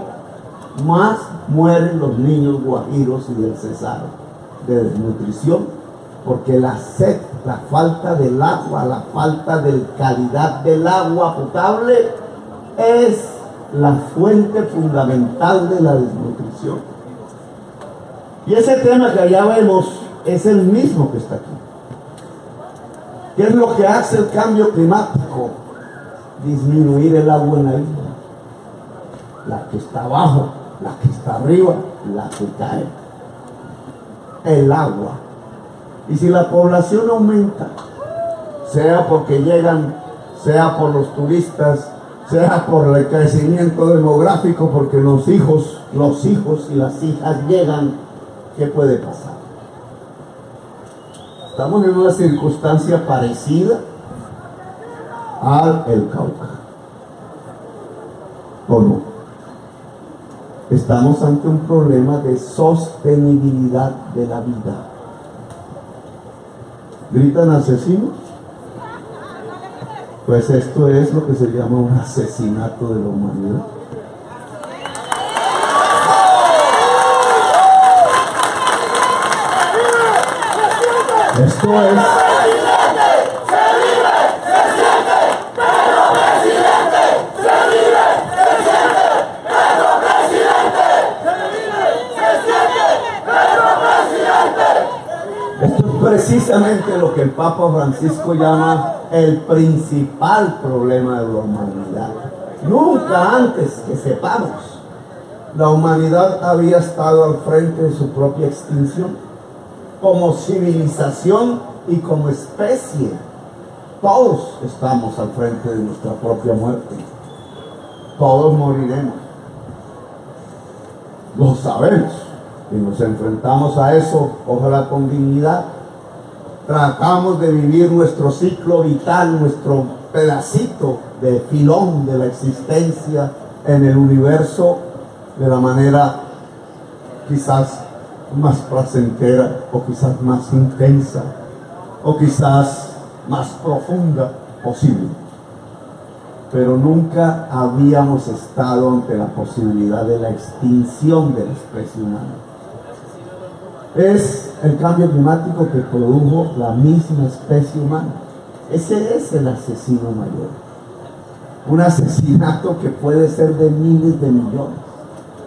más mueren los niños guajiros y del Cesar de desnutrición, porque la sed, la falta del agua, la falta de calidad del agua potable es la fuente fundamental de la desnutrición. Y ese tema que allá vemos es el mismo que está aquí. ¿Qué es lo que hace el cambio climático? Disminuir el agua en la isla. La que está abajo, la que está arriba, la que cae. El agua. Y si la población aumenta, sea porque llegan, sea por los turistas, sea por el crecimiento demográfico, porque los hijos y las hijas llegan, ¿qué puede pasar? Estamos en una circunstancia parecida al Cauca. ¿O no? Estamos ante un problema de sostenibilidad de la vida. ¿Gritan asesinos? Pues esto es lo que se llama un asesinato de la humanidad. Esto es... Esto es precisamente lo que el Papa Francisco llama el principal problema de la humanidad. Nunca antes que sepamos, la humanidad había estado al frente de su propia extinción. Como civilización y como especie, todos estamos al frente de nuestra propia muerte. Todos moriremos. Lo sabemos y nos enfrentamos a eso, ojalá con dignidad. Tratamos de vivir nuestro ciclo vital, nuestro pedacito de filón de la existencia en el universo de la manera quizás más placentera, o quizás más intensa, o quizás más profunda posible. Pero nunca habíamos estado ante la posibilidad de la extinción de la especie humana. Es el cambio climático que produjo la misma especie humana. Ese es el asesino mayor. Un asesinato que puede ser de miles de millones.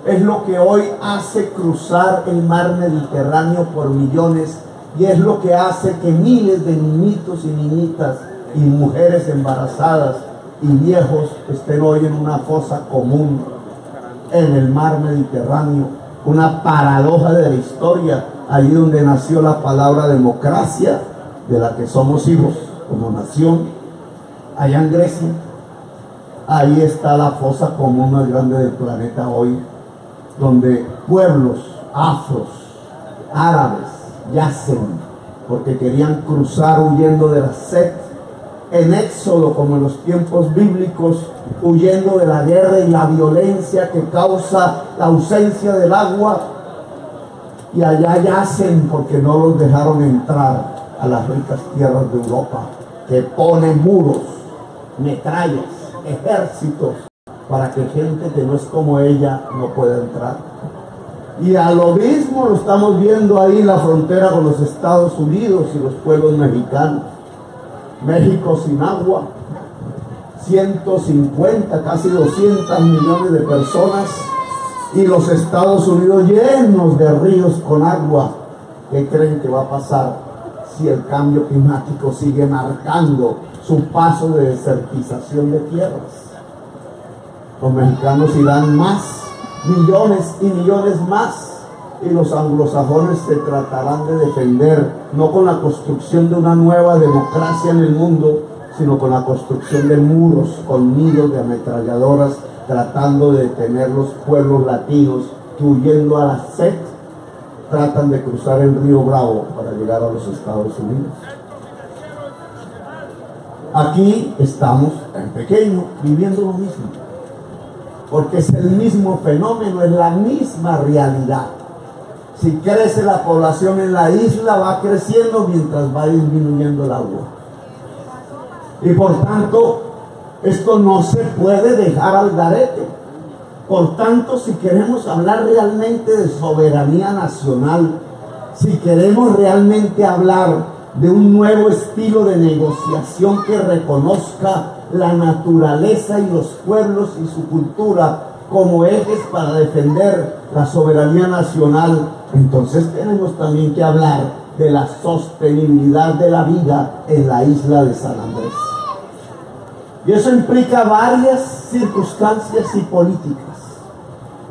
Es lo que hoy hace cruzar el mar Mediterráneo por millones, y es lo que hace que miles de niñitos y niñitas y mujeres embarazadas y viejos estén hoy en una fosa común en el mar Mediterráneo. Una paradoja de la historia, allí donde nació la palabra democracia, de la que somos hijos como nación, allá en Grecia. Ahí está la fosa común más grande del planeta hoy, donde pueblos afros, árabes, yacen porque querían cruzar huyendo de la sed, en éxodo como en los tiempos bíblicos, huyendo de la guerra y la violencia que causa la ausencia del agua, y allá yacen porque no los dejaron entrar a las ricas tierras de Europa, que ponen muros, metrallas, ejércitos, para que gente que no es como ella no pueda entrar. Y a lo mismo lo estamos viendo ahí en la frontera con los Estados Unidos y los pueblos mexicanos. México sin agua, 150, casi 200 millones de personas, y los Estados Unidos llenos de ríos con agua. ¿Qué creen que va a pasar si el cambio climático sigue marcando su paso de desertización de tierras. Los mexicanos irán más, millones y millones más, y los anglosajones se tratarán de defender, no con la construcción de una nueva democracia en el mundo, sino con la construcción de muros con nidos de ametralladoras, tratando de detener los pueblos latinos que, huyendo a la sed, tratan de cruzar el río Bravo para llegar a los Estados Unidos. Aquí estamos en pequeño viviendo lo mismo, porque es el mismo fenómeno, es la misma realidad. Si crece la población en la isla, va creciendo mientras va disminuyendo el agua. Y por tanto, esto no se puede dejar al garete. Por tanto, si queremos hablar realmente de soberanía nacional, si queremos realmente hablar de un nuevo estilo de negociación que reconozca la naturaleza y los pueblos y su cultura como ejes para defender la soberanía nacional, entonces tenemos también que hablar de la sostenibilidad de la vida en la isla de San Andrés. Y eso implica varias circunstancias y políticas.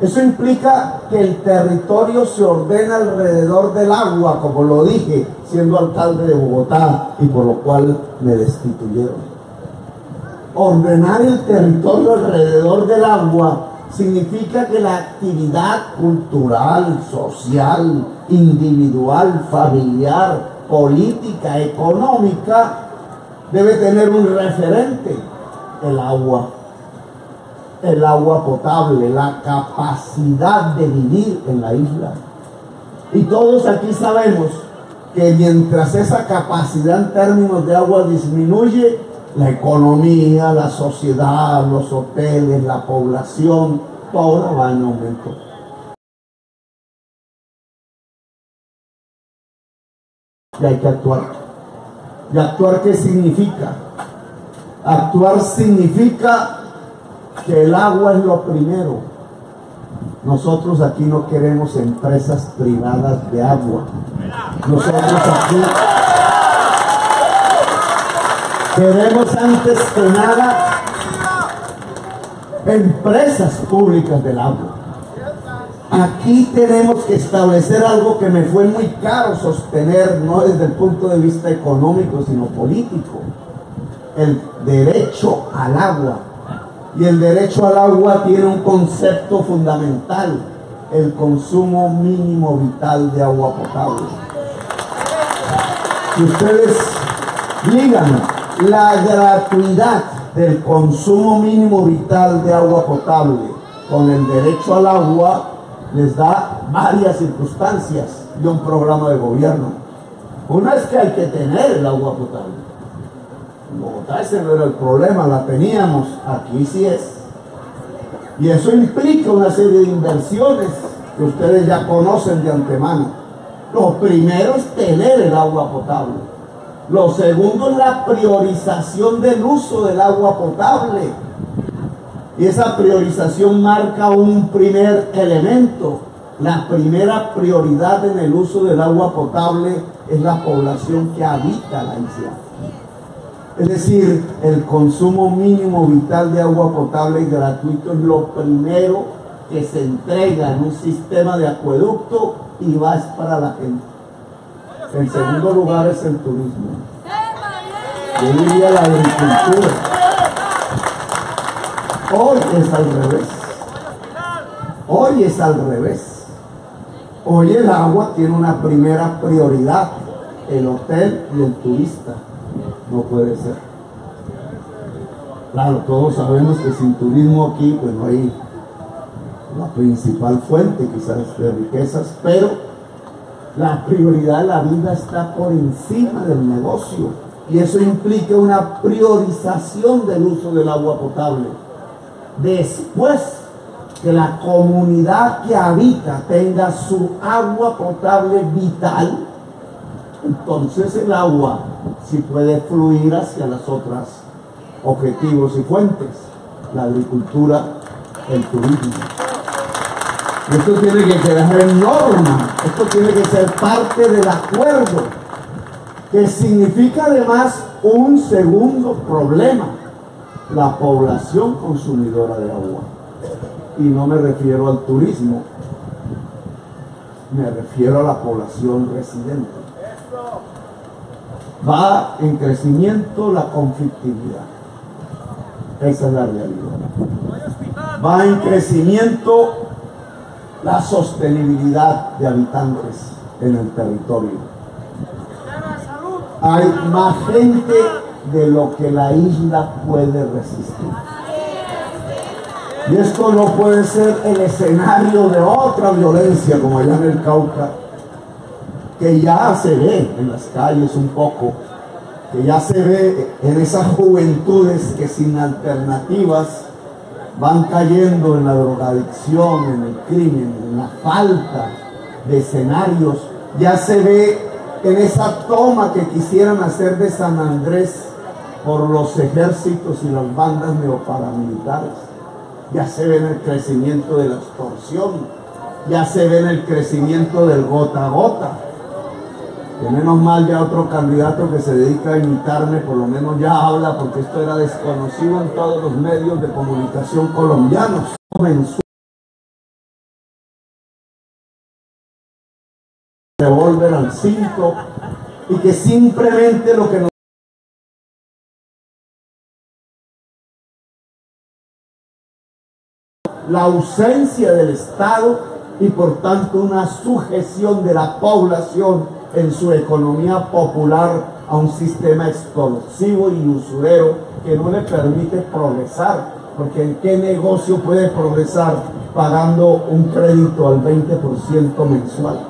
Eso implica que el territorio se ordena alrededor del agua, como lo dije, siendo alcalde de Bogotá, y por lo cual me destituyeron. Ordenar el territorio alrededor del agua significa que la actividad cultural, social, individual, familiar, política, económica, debe tener un referente: el agua potable, la capacidad de vivir en la isla. Y todos aquí sabemos que mientras esa capacidad en términos de agua disminuye, la economía, la sociedad, los hoteles, la población, todo va en aumento. Y hay que actuar. ¿Y actuar qué significa? Actuar significa que el agua es lo primero. Nosotros aquí no queremos empresas privadas de agua. Nosotros aquí queremos, antes que nada, empresas públicas del agua. Aquí tenemos que establecer algo que me fue muy caro sostener, no desde el punto de vista económico, sino político: el derecho al agua. Y el derecho al agua tiene un concepto fundamental: el consumo mínimo vital de agua potable. Si ustedes ligan la gratuidad del consumo mínimo vital de agua potable con el derecho al agua, les da varias circunstancias de un programa de gobierno. Una es que hay que tener el agua potable. En Bogotá ese no era el problema, la teníamos, aquí sí es. Y eso implica una serie de inversiones que ustedes ya conocen de antemano. Lo primero es tener el agua potable. Lo segundo es la priorización del uso del agua potable. Y esa priorización marca un primer elemento. La primera prioridad en el uso del agua potable es la población que habita la isla. Es decir, el consumo mínimo vital de agua potable y gratuito es lo primero que se entrega en un sistema de acueducto y va para la gente. En segundo lugar es el turismo. Yo diría la agricultura. Hoy es al revés. Hoy es al revés. Hoy el agua tiene una primera prioridad: el hotel y el turista. No puede ser. Claro, todos sabemos que sin turismo aquí pues no hay la principal fuente quizás de riquezas, pero la prioridad de la vida está por encima del negocio, y eso implica una priorización del uso del agua potable. Después que la comunidad que habita tenga su agua potable vital, entonces el agua sí puede fluir hacia las otras objetivos y fuentes: la agricultura, el turismo. Esto tiene que quedar en norma, esto tiene que ser parte del acuerdo. que significa además un segundo problema: la población consumidora de agua. Y no me refiero al turismo, me refiero a la población residente. Va en crecimiento la conflictividad. Esa es la realidad. Va en crecimiento la sostenibilidad de habitantes en el territorio. Hay más gente de lo que la isla puede resistir. Y esto no puede ser el escenario de otra violencia como allá en el Cauca, que ya se ve en las calles un poco, que ya se ve en esas juventudes que sin alternativas van cayendo en la drogadicción, en el crimen, en la falta de escenarios. Ya se ve en esa toma que quisieran hacer de San Andrés por los ejércitos y las bandas neoparamilitares. Ya se ve en el crecimiento de la extorsión, ya se ve en el crecimiento del gota a gota. Que menos mal ya otro candidato que se dedica a imitarme, por lo menos ya habla, porque esto era desconocido en todos los medios de comunicación colombianos. Revólver al cinto, y que simplemente lo que nos la ausencia del Estado y por tanto una sujeción de la población en su economía popular a un sistema extorsivo y usurero que no le permite progresar, porque ¿en qué negocio puede progresar pagando un crédito al 20% mensual?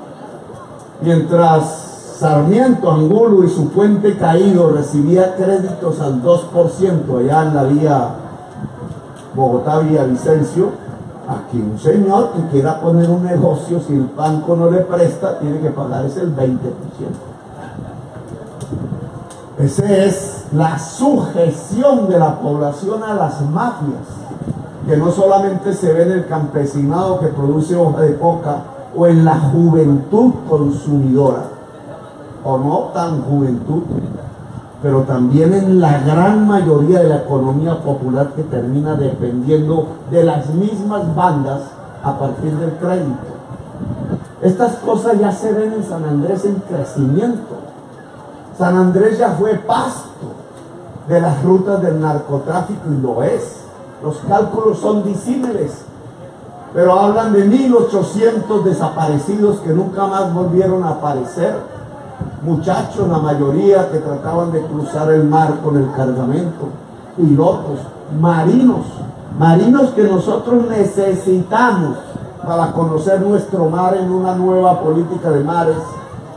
Mientras Sarmiento, Angulo y su puente caído recibía créditos al 2% allá en la vía Bogotá-Villavicencio, aquí un señor que quiera poner un negocio, si el banco no le presta, tiene que pagar ese el 20%. Esa es la sujeción de la población a las mafias, que no solamente se ve en el campesinado que produce hoja de coca o en la juventud consumidora, o no tan juventud, pero también en la gran mayoría de la economía popular, que termina dependiendo de las mismas bandas a partir del crédito. Estas cosas ya se ven en San Andrés en crecimiento. San Andrés ya fue pasto de las rutas del narcotráfico y lo es. Los cálculos son disímiles, pero hablan de 1.800 desaparecidos que nunca más volvieron a aparecer. Muchachos, la mayoría que trataban de cruzar el mar con el cargamento, pilotos, marinos que nosotros necesitamos para conocer nuestro mar en una nueva política de mares,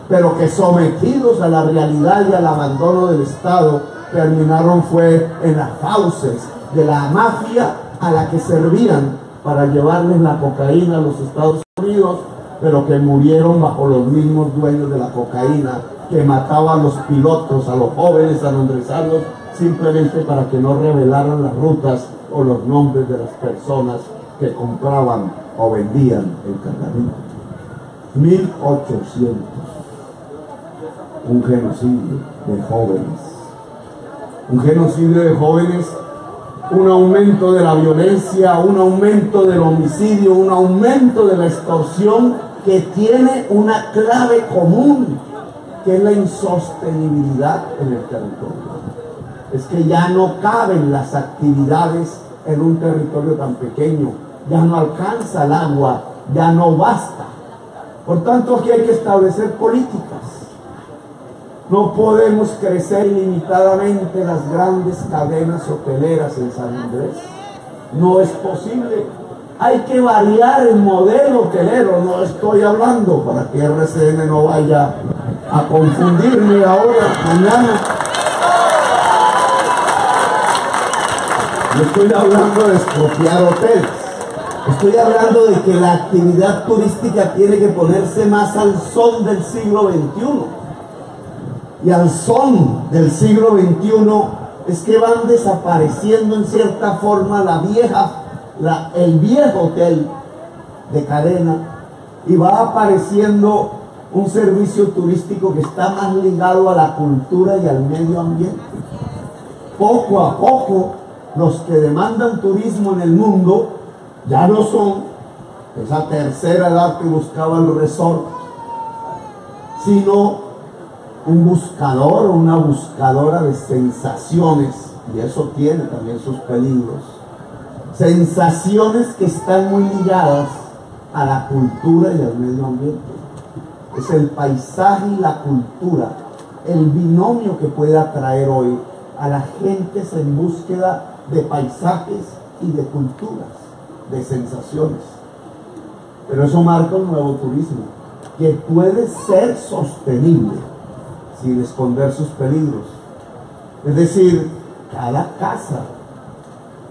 pero que sometidos a la realidad y al abandono del Estado, terminaron fue en las fauces de la mafia a la que servían para llevarles la cocaína a los Estados Unidos, pero que murieron bajo los mismos dueños de la cocaína, que mataban a los pilotos, a los jóvenes sanandresanos, simplemente para que no revelaran las rutas o los nombres de las personas que compraban o vendían el cargamento. 1.800. Un genocidio de jóvenes. Un genocidio de jóvenes, un aumento de la violencia, un aumento del homicidio, un aumento de la extorsión, que tiene una clave común, que es la insostenibilidad en el territorio. Es que ya no caben las actividades en un territorio tan pequeño, ya no alcanza el agua, ya no basta. Por tanto, aquí hay que establecer políticas. No podemos crecer ilimitadamente las grandes cadenas hoteleras en San Andrés. No es posible. Hay que variar el modelo hotelero. No estoy hablando para que RCN no vaya a confundirme ahora, mañana. No estoy hablando de expropiar hoteles. Estoy hablando de que la actividad turística tiene que ponerse más al son del siglo XXI. Y al son del siglo XXI es que van desapareciendo en cierta forma el viejo hotel de cadena, y va apareciendo un servicio turístico que está más ligado a la cultura y al medio ambiente. Poco a poco, los que demandan turismo en el mundo ya no son esa tercera edad que buscaba el resort, sino un buscador o una buscadora de sensaciones, y eso tiene también sus peligros. Sensaciones que están muy ligadas a la cultura y al medio ambiente. Es el paisaje y la cultura, el binomio que puede atraer hoy a las gentes en búsqueda de paisajes y de culturas, de sensaciones. Pero eso marca un nuevo turismo que puede ser sostenible sin esconder sus peligros. Es decir, cada casa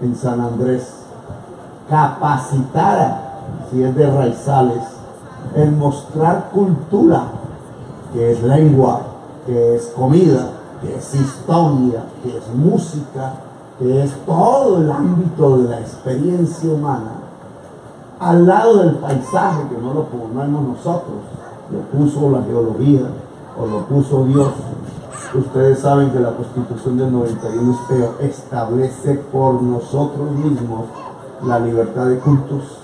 en San Andrés capacitara, si es de raizales, en mostrar cultura, que es lengua, que es comida, que es historia, que es música, que es todo el ámbito de la experiencia humana, al lado del paisaje, que no lo ponemos nosotros, lo puso la geología o lo puso Dios. Ustedes saben que la Constitución del 91 establece por nosotros mismos la libertad de cultos.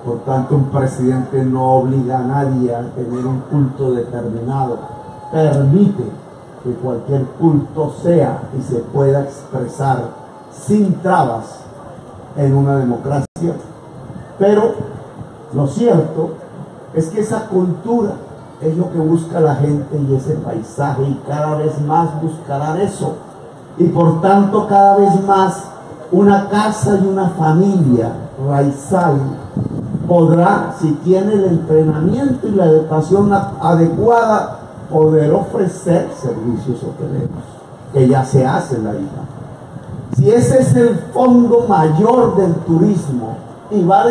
Por tanto, un presidente no obliga a nadie a tener un culto determinado. Permite que cualquier culto sea y se pueda expresar sin trabas en una democracia. Pero lo cierto es que esa cultura es lo que busca la gente y ese paisaje, y cada vez más buscarán eso. Y por tanto, cada vez más una casa y una familia raizal podrá, si tiene el entrenamiento y la educación adecuada, poder ofrecer servicios hoteleros, que ya se hace en la isla. Si ese es el fondo mayor del turismo y va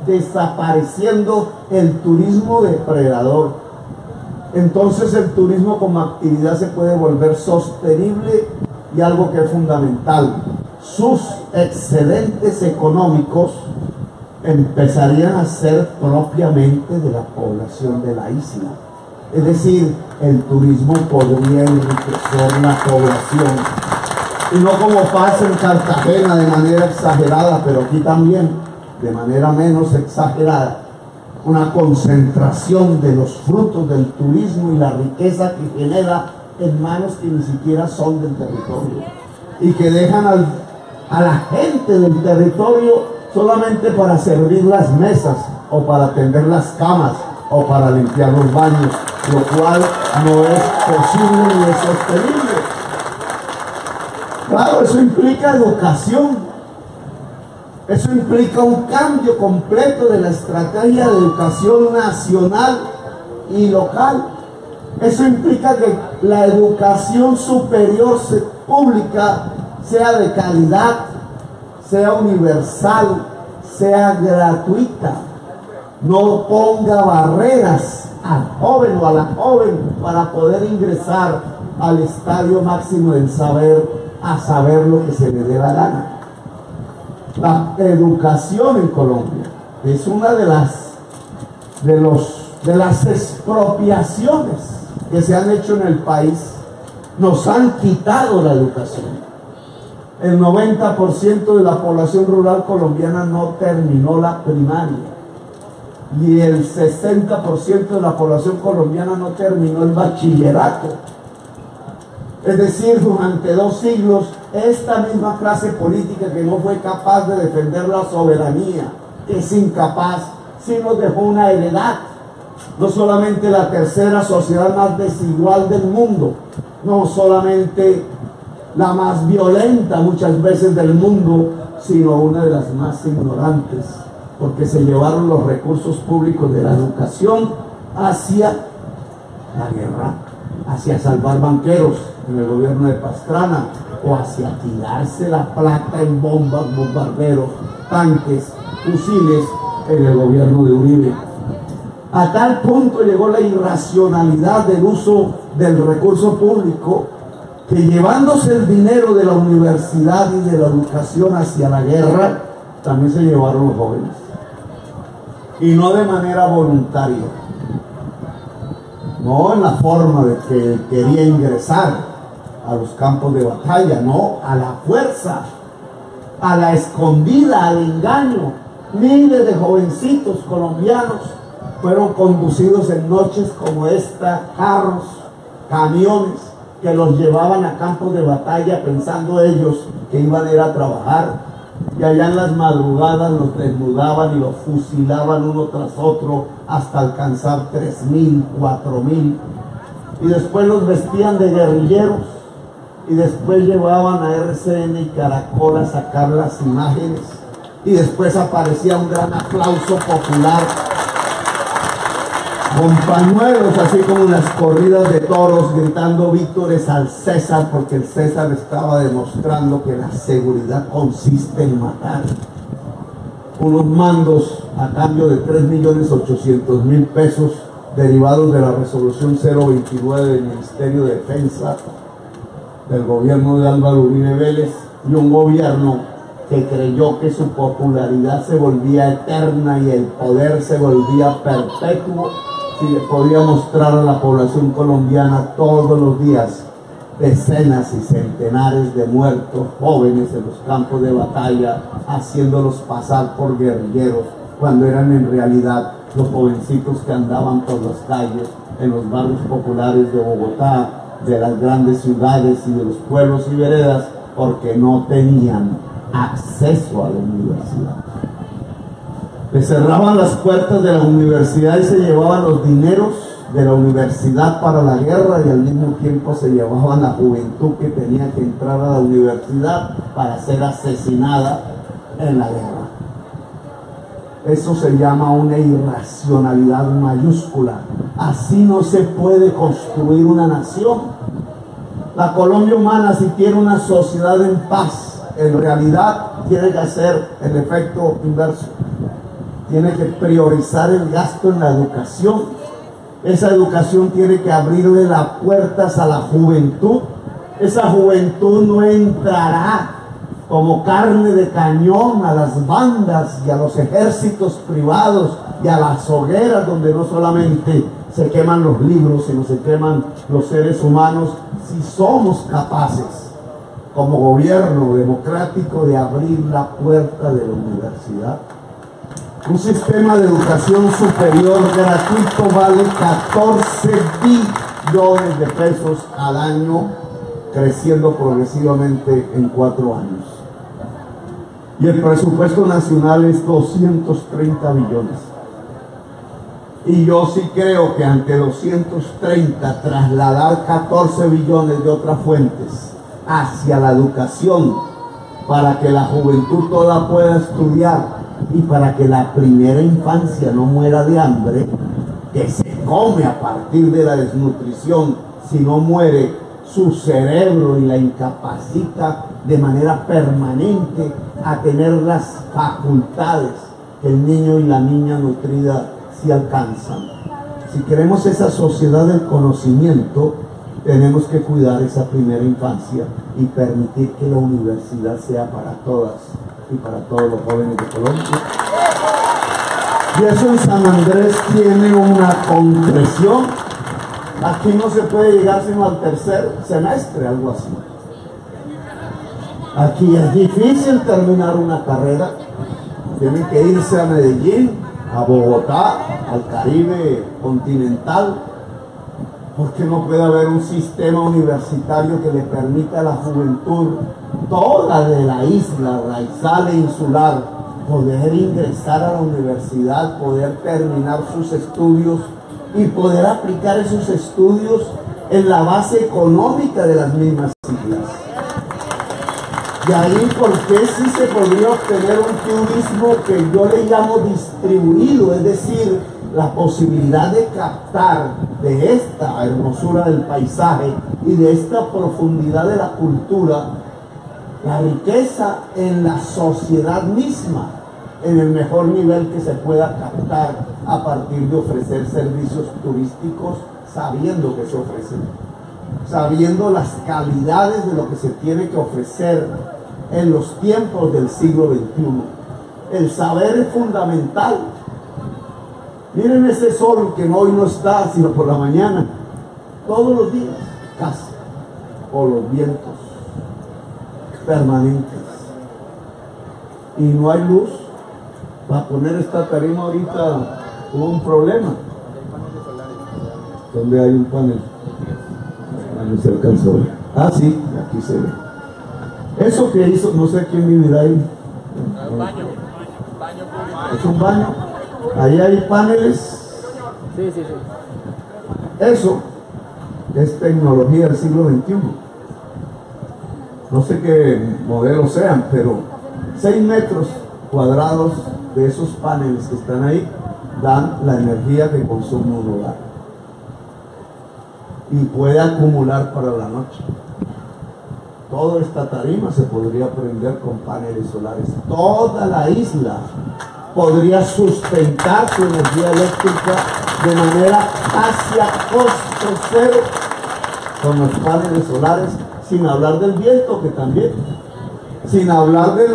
desapareciendo el turismo depredador, entonces el turismo como actividad se puede volver sostenible, y algo que es fundamental, sus excedentes económicos empezarían a ser propiamente de la población de la isla. Es decir, el turismo podría enriquecer la población, y no como pasa en Cartagena de manera exagerada, pero aquí también de manera menos exagerada, una concentración de los frutos del turismo y la riqueza que genera en manos que ni siquiera son del territorio, y que dejan a la gente del territorio solamente para servir las mesas, o para tender las camas, o para limpiar los baños, lo cual no es posible ni es sostenible. Claro, eso implica educación. Eso implica un cambio completo de la estrategia de educación nacional y local. Eso implica que la educación superior pública sea de calidad, sea universal, sea gratuita. No ponga barreras al joven o a la joven para poder ingresar al estadio máximo del saber, a saber lo que se le dé la gana. La educación en Colombia es una de las expropiaciones que se han hecho en el país. Nos han quitado la educación. El 90% de la población rural colombiana no terminó la primaria, y el 60% de la población colombiana no terminó el bachillerato. Es decir, durante 2 siglos, esta misma clase política que no fue capaz de defender la soberanía, que es incapaz, sí nos dejó una heredad. No solamente la tercera sociedad más desigual del mundo, no solamente la más violenta muchas veces del mundo, sino una de las más ignorantes, porque se llevaron los recursos públicos de la educación hacia la guerra, hacia salvar banqueros en el gobierno de Pastrana, o hacia tirarse la plata en bombas, bombarderos, tanques, fusiles en el gobierno de Uribe. A tal punto llegó la irracionalidad del uso del recurso público, que llevándose el dinero de la universidad y de la educación hacia la guerra, también se llevaron los jóvenes, y no de manera voluntaria. no en la forma de que quería ingresar a los campos de batalla, no, a la fuerza, a la escondida, al engaño. Miles de jovencitos colombianos fueron conducidos en noches como esta, carros, camiones, que los llevaban a campos de batalla pensando ellos que iban a ir a trabajar, y allá en las madrugadas los desnudaban y los fusilaban uno tras otro hasta alcanzar 3.000, 4.000, y después los vestían de guerrilleros y después llevaban a RCN y Caracol a sacar las imágenes, y después aparecía un gran aplauso popular con pañuelos, así como en las corridas de toros, gritando vítores al César, porque el César estaba demostrando que la seguridad consiste en matar. Unos mandos a cambio de 3.800.000 pesos derivados de la resolución 029 del Ministerio de Defensa del gobierno de Álvaro Uribe Vélez, y un gobierno que creyó que su popularidad se volvía eterna y el poder se volvía perpetuo si le podía mostrar a la población colombiana todos los días decenas y centenares de muertos jóvenes en los campos de batalla, haciéndolos pasar por guerrilleros, cuando eran en realidad los jovencitos que andaban por las calles, en los barrios populares de Bogotá, de las grandes ciudades y de los pueblos y veredas, porque no tenían acceso a la universidad. Le cerraban las puertas de la universidad y se llevaban los dineros de la universidad para la guerra, y al mismo tiempo se llevaban la juventud que tenía que entrar a la universidad para ser asesinada en la guerra. Eso se llama una irracionalidad mayúscula. Así no se puede construir una nación. La Colombia humana, si quiere una sociedad en paz, en realidad tiene que hacer el efecto inverso. Tiene que priorizar el gasto en la educación. Esa educación tiene que abrirle las puertas a la juventud. Esa juventud no entrará como carne de cañón a las bandas y a los ejércitos privados y a las hogueras donde no solamente se queman los libros, sino se queman los seres humanos, si somos capaces como gobierno democrático de abrir la puerta de la universidad. Un sistema de educación superior gratuito vale 14 billones de pesos al año, creciendo progresivamente en 4 años. Y el presupuesto nacional es 230 billones. Y yo sí creo que ante 230, trasladar 14 billones de otras fuentes hacia la educación, para que la juventud toda pueda estudiar, y para que la primera infancia no muera de hambre, que se come a partir de la desnutrición, si no muere su cerebro y la incapacita de manera permanente a tener las facultades que el niño y la niña nutrida sí alcanzan. Si queremos esa sociedad del conocimiento, tenemos que cuidar esa primera infancia y permitir que la universidad sea para todas y para todos los jóvenes de Colombia. Y eso en San Andrés tiene una concreción. Aquí no se puede llegar sino al tercer semestre, algo así. Aquí es difícil terminar una carrera. Tienen que irse a Medellín, a Bogotá, al Caribe continental, porque no puede haber un sistema universitario que le permita a la juventud toda de la isla raizal e insular poder ingresar a la universidad, poder terminar sus estudios y poder aplicar esos estudios en la base económica de las mismas islas. Y ahí, ¿por qué sí se podría obtener un turismo que yo le llamo distribuido? Es decir, la posibilidad de captar de esta hermosura del paisaje y de esta profundidad de la cultura, la riqueza en la sociedad misma, en el mejor nivel que se pueda captar a partir de ofrecer servicios turísticos, sabiendo que se ofrecen, sabiendo las calidades de lo que se tiene que ofrecer en los tiempos del siglo XXI. El saber es fundamental. Miren ese sol que hoy no está, sino por la mañana, todos los días, casi, o los vientos permanentes. Y no hay luz. Para poner esta tarima ahorita hubo un problema. ¿Dónde hay un panel? No se alcanzó. Ah, sí, aquí se ve. Eso que hizo, no sé quién vivirá ahí. Es un baño. Ahí hay paneles. Sí. Eso es tecnología del siglo XXI. No sé qué modelos sean, pero 6 metros cuadrados de esos paneles que están ahí dan la energía que consume un hogar. Y puede acumular para la noche. Toda esta tarima se podría prender con paneles solares. Toda la isla podría sustentar su energía eléctrica de manera hacia costo cero con los paneles solares, sin hablar del viento, que también, sin hablar de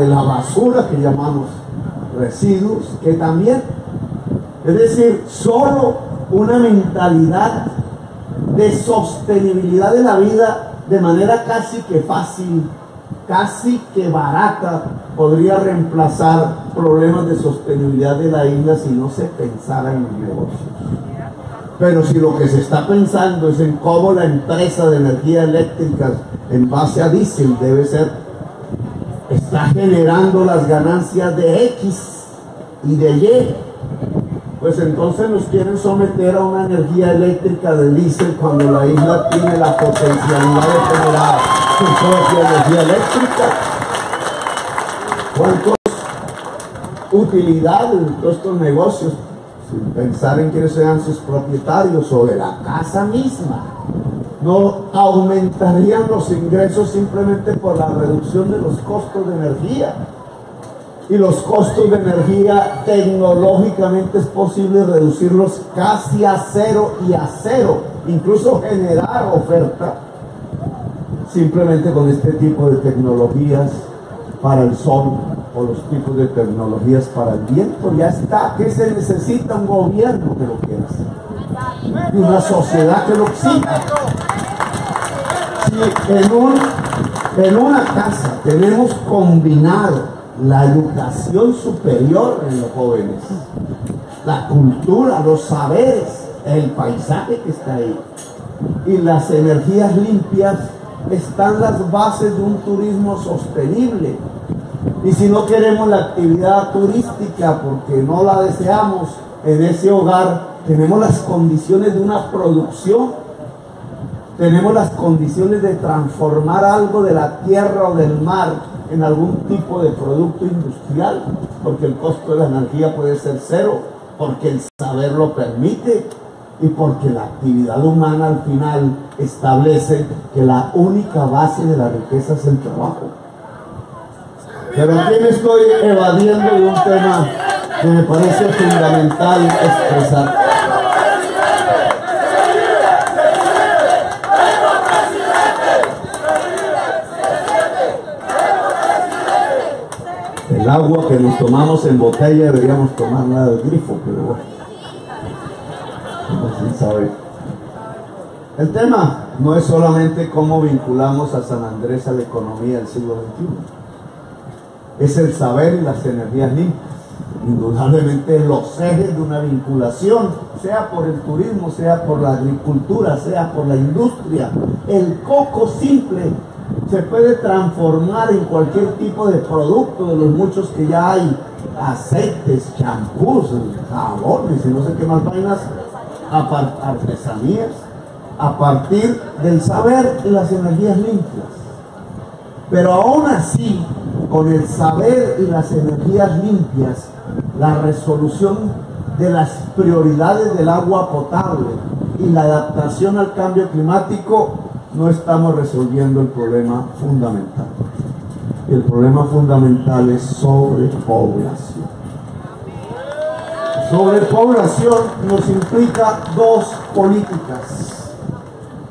la basura que llamamos residuos, que también. Es decir, solo una mentalidad de sostenibilidad de la vida de manera casi que fácil, casi que barata, podría reemplazar problemas de sostenibilidad de la isla si no se pensara en los negocios. Pero si lo que se está pensando es en cómo la empresa de energía eléctrica en base a diésel debe ser, está generando las ganancias de X y de Y, pues entonces nos quieren someter a una energía eléctrica de diésel cuando la isla tiene la potencialidad de generar su propia energía eléctrica. ¿Cuántas utilidades de todos estos negocios, sin pensar en quiénes sean sus propietarios o de la casa misma, no aumentarían los ingresos simplemente por la reducción de los costos de energía? Y los costos de energía tecnológicamente es posible reducirlos casi a cero y a cero, incluso generar oferta simplemente con este tipo de tecnologías para el sol o los tipos de tecnologías para el viento. Ya está. ¿Qué se necesita? Un gobierno que lo quiera hacer y una sociedad que lo exija. Si en una casa tenemos combinado la educación superior en los jóvenes, la cultura, los saberes, el paisaje que está ahí y las energías limpias, están las bases de un turismo sostenible. Y si no queremos la actividad turística porque no la deseamos en ese hogar, tenemos las condiciones de una producción, tenemos las condiciones de transformar algo de la tierra o del mar en algún tipo de producto industrial, porque el costo de la energía puede ser cero, porque el saber lo permite y porque la actividad humana al final establece que la única base de la riqueza es el trabajo. Pero aquí me estoy evadiendo de un tema que me parece fundamental expresar. El agua que nos tomamos en botella deberíamos tomarla del grifo, pero bueno, sin saber. El tema no es solamente cómo vinculamos a San Andrés a la economía del siglo XXI, es el saber y las energías limpias. Indudablemente los ejes de una vinculación, sea por el turismo, sea por la agricultura, sea por la industria. El coco simple se puede transformar en cualquier tipo de producto de los muchos que ya hay, aceites, champús, jabones y no sé qué más vainas, artesanías, a partir del saber y las energías limpias. Pero aún así, con el saber y las energías limpias, la resolución de las prioridades del agua potable y la adaptación al cambio climático, no estamos resolviendo el problema fundamental. El problema fundamental es sobrepoblación. Sobrepoblación nos implica dos políticas,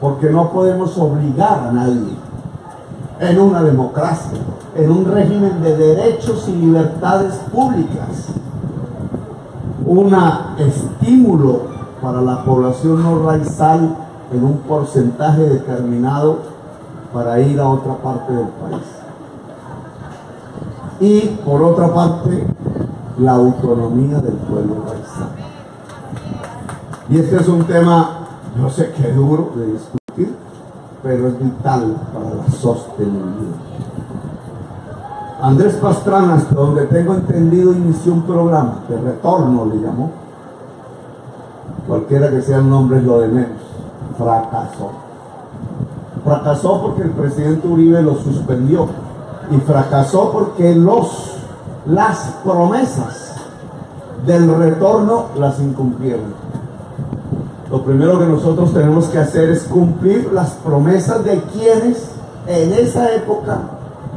porque no podemos obligar a nadie en una democracia, en un régimen de derechos y libertades públicas. un estímulo para la población no raizal en un porcentaje determinado para ir a otra parte del país. Y por otra parte, la autonomía del pueblo raizal. Y este es un tema, yo sé que es duro de discutir, pero es vital para la sostenibilidad. Andrés Pastrana, hasta donde tengo entendido, inició un programa de retorno, le llamó. Cualquiera que sea el nombre es lo de menos. Fracasó. Fracasó porque el presidente Uribe lo suspendió. Y fracasó porque las promesas del retorno las incumplieron. Lo primero que nosotros tenemos que hacer es cumplir las promesas de quienes en esa época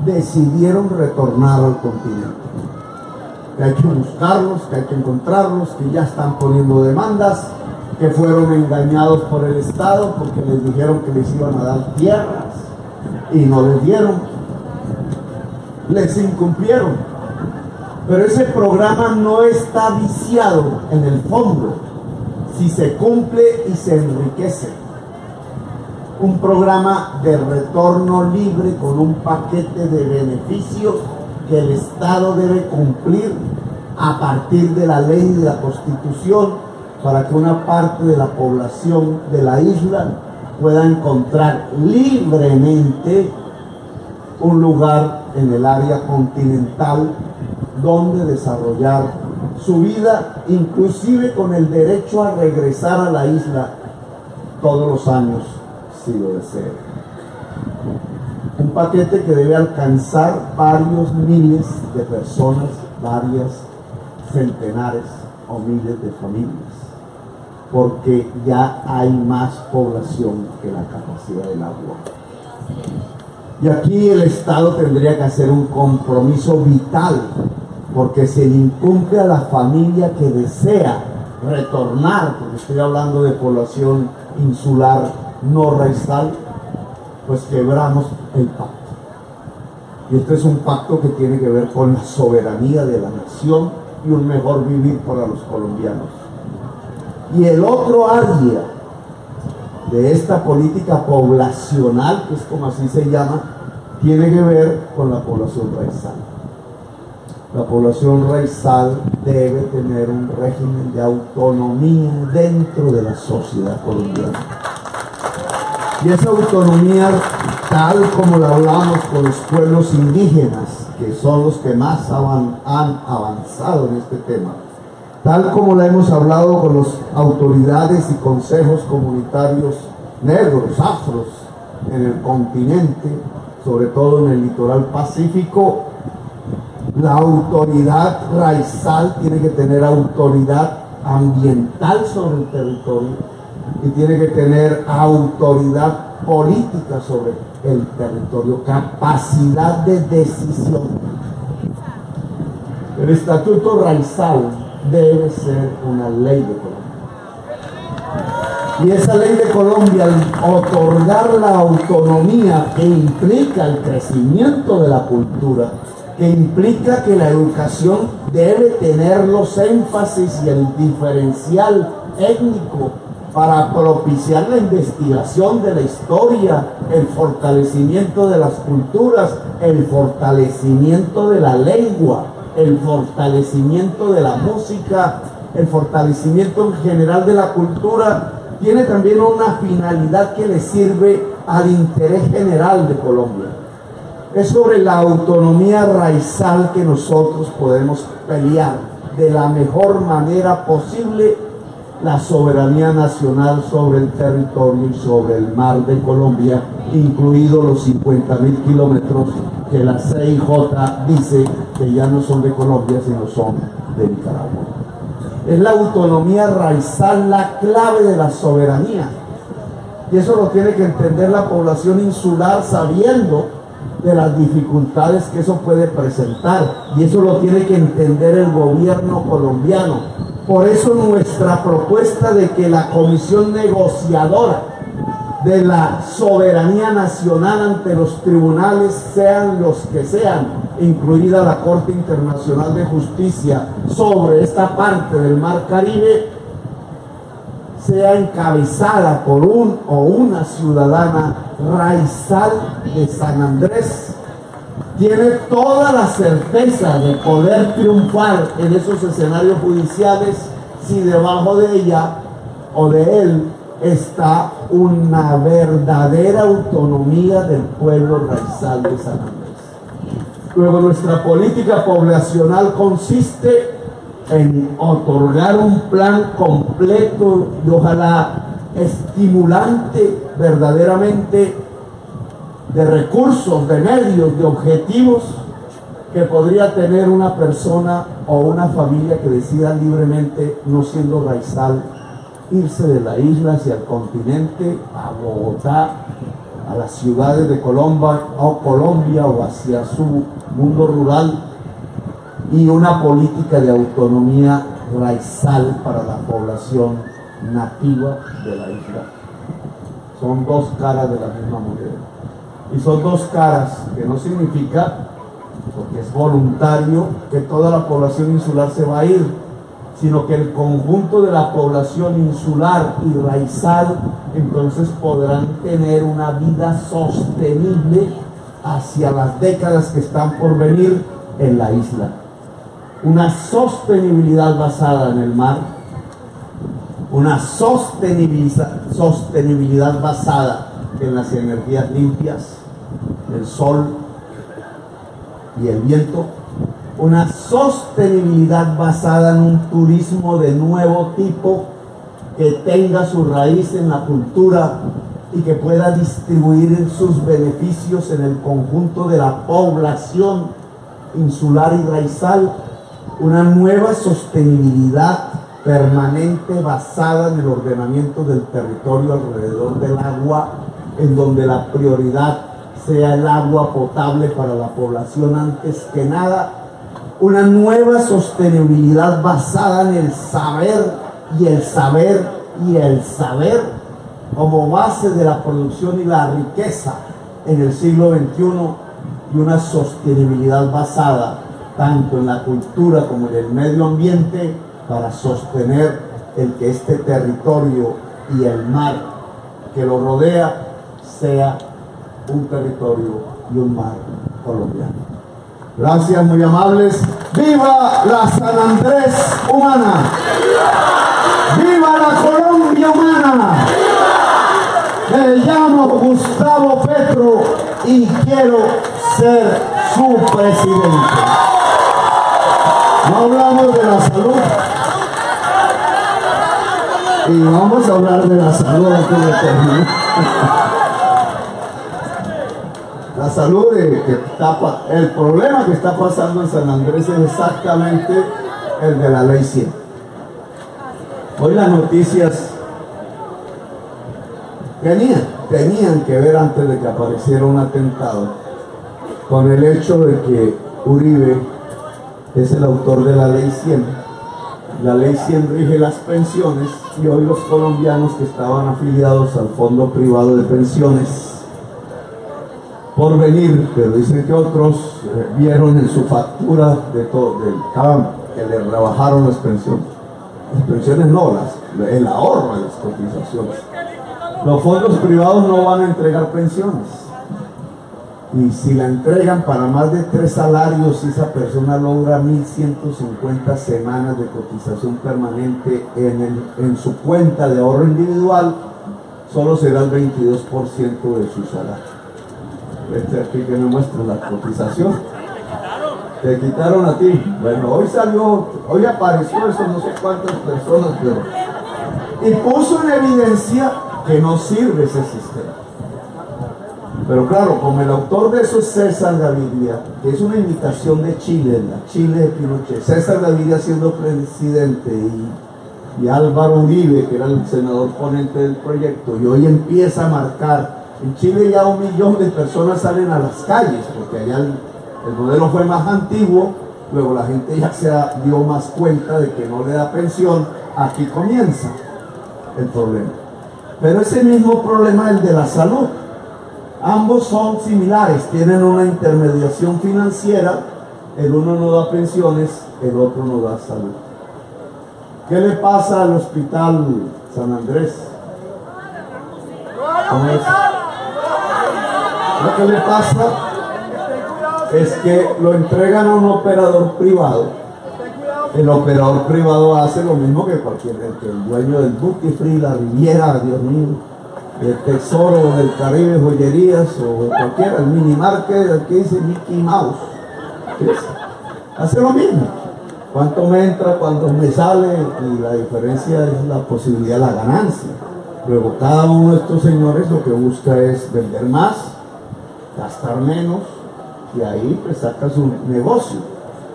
decidieron retornar al continente. Que hay que buscarlos, que hay que encontrarlos, que ya están poniendo demandas, que fueron engañados por el Estado porque les dijeron que les iban a dar tierras y no les dieron. Les incumplieron. Pero ese programa no está viciado en el fondo si se cumple y se enriquece. Un programa de retorno libre con un paquete de beneficios que el Estado debe cumplir a partir de la ley y de la Constitución para que una parte de la población de la isla pueda encontrar libremente un lugar en el área continental donde desarrollar su vida, inclusive con el derecho a regresar a la isla todos los años si lo desea. Un paquete que debe alcanzar varios miles de personas, varias centenares o miles de familias, porque ya hay más población que la capacidad del agua. Y aquí el Estado tendría que hacer un compromiso vital, porque se le incumple a la familia que desea retornar, porque estoy hablando de población insular no raizal, pues quebramos el pacto. Y este es un pacto que tiene que ver con la soberanía de la nación y un mejor vivir para los colombianos. Y el otro área de esta política poblacional, que es como así se llama, tiene que ver con la población raizal. La población raizal debe tener un régimen de autonomía dentro de la sociedad colombiana. Y esa autonomía, tal como la hablamos con los pueblos indígenas, que son los que más han avanzado en este tema, tal como la hemos hablado con las autoridades y consejos comunitarios negros, afros, en el continente, sobre todo en el litoral pacífico, la autoridad raizal tiene que tener autoridad ambiental sobre el territorio y tiene que tener autoridad política sobre el territorio, capacidad de decisión. El estatuto raizal debe ser una ley de Colombia. Y esa ley de Colombia, al otorgar la autonomía que implica el crecimiento de la cultura, que implica que la educación debe tener los énfasis y el diferencial étnico para propiciar la investigación de la historia, el fortalecimiento de las culturas, el fortalecimiento de la lengua, el fortalecimiento de la música, el fortalecimiento en general de la cultura, tiene también una finalidad que le sirve al interés general de Colombia. Es sobre la autonomía raizal que nosotros podemos pelear de la mejor manera posible la soberanía nacional sobre el territorio y sobre el mar de Colombia, incluidos los 50.000 kilómetros que la CIJ dice que ya no son de Colombia, sino son de Nicaragua. Es la autonomía raizal la clave de la soberanía. Y eso lo tiene que entender la población insular, sabiendo de las dificultades que eso puede presentar. Y eso lo tiene que entender el gobierno colombiano. Por eso nuestra propuesta de que la comisión negociadora de la soberanía nacional ante los tribunales, sean los que sean, incluida la Corte Internacional de Justicia sobre esta parte del Mar Caribe, sea encabezada por un o una ciudadana raizal de San Andrés, tiene toda la certeza de poder triunfar en esos escenarios judiciales si debajo de ella o de él está una verdadera autonomía del pueblo raizal de San Andrés. Luego, nuestra política poblacional consiste en otorgar un plan completo y ojalá estimulante verdaderamente de recursos, de medios, de objetivos que podría tener una persona o una familia que decida libremente, no siendo raizal, irse de la isla hacia el continente, a Bogotá, a las ciudades de Colombia o hacia su mundo rural, y una política de autonomía raizal para la población nativa de la isla. Son dos caras de la misma moneda. Y son dos caras que no significa, porque es voluntario, que toda la población insular se va a ir, sino que el conjunto de la población insular y raizal entonces podrán tener una vida sostenible hacia las décadas que están por venir en la isla. Una sostenibilidad basada en el mar, una sostenibilidad basada en las energías limpias, el sol y el viento, una sostenibilidad basada en un turismo de nuevo tipo que tenga su raíz en la cultura y que pueda distribuir sus beneficios en el conjunto de la población insular y raizal, una nueva sostenibilidad permanente basada en el ordenamiento del territorio alrededor del agua, en donde la prioridad sea el agua potable para la población antes que nada, una nueva sostenibilidad basada en el saber y el saber y el saber como base de la producción y la riqueza en el siglo XXI, y una sostenibilidad basada tanto en la cultura como en el medio ambiente para sostener el que este territorio y el mar que lo rodea sea un territorio y un mar colombiano. Gracias, muy amables. ¡Viva la San Andrés humana! ¡Viva la Colombia humana! Me llamo Gustavo Petro y quiero ser su presidente. No hablamos de la salud. Y vamos a hablar de la salud antes de terminar. La salud el problema que está pasando en San Andrés es exactamente el de la Ley 100. Hoy las noticias tenían que ver, antes de que apareciera un atentado, con el hecho de que Uribe es el autor de la Ley 100. La Ley 100 rige las pensiones y hoy los colombianos que estaban afiliados al Fondo Privado de Pensiones por venir, pero dicen que otros vieron en su factura de todo, del CAM, que le rebajaron las pensiones. Las pensiones no, el ahorro de las cotizaciones. Los fondos privados no van a entregar pensiones. Y si la entregan para más de 3 salarios, si esa persona logra 1.150 semanas de cotización permanente en su cuenta de ahorro individual, solo será el 22% de su salario. Este aquí que me muestra la cotización. Te quitaron a ti. Bueno, hoy apareció eso, no sé cuántas personas, pero... Y puso en evidencia que no sirve ese sistema. Pero claro, como el autor de eso es César Gaviria, que es una imitación de Chile, la Chile de Pinochet. César Gaviria siendo presidente y Álvaro Uribe, que era el senador ponente del proyecto, y hoy empieza a marcar. En Chile ya 1 millón de personas salen a las calles, porque allá el modelo fue más antiguo, luego la gente ya se dio más cuenta de que no le da pensión. Aquí comienza el problema. Pero ese mismo problema es el de la salud. Ambos son similares, tienen una intermediación financiera, el uno no da pensiones, el otro no da salud. ¿Qué le pasa al Hospital San Andrés? ¿Cómo es? Lo que le pasa es que lo entregan a un operador privado. El operador privado hace lo mismo que el dueño del Duty Free, la Riviera, Dios mío, el Tesoro del Caribe, joyerías o cualquiera, el mini market, el que dice Mickey Mouse. ¿Ves? Hace lo mismo. ¿Cuánto me entra, cuánto me sale? Y la diferencia es la posibilidad de la ganancia. Luego cada uno de estos señores lo que busca es vender más, gastar menos, y ahí pues saca su negocio.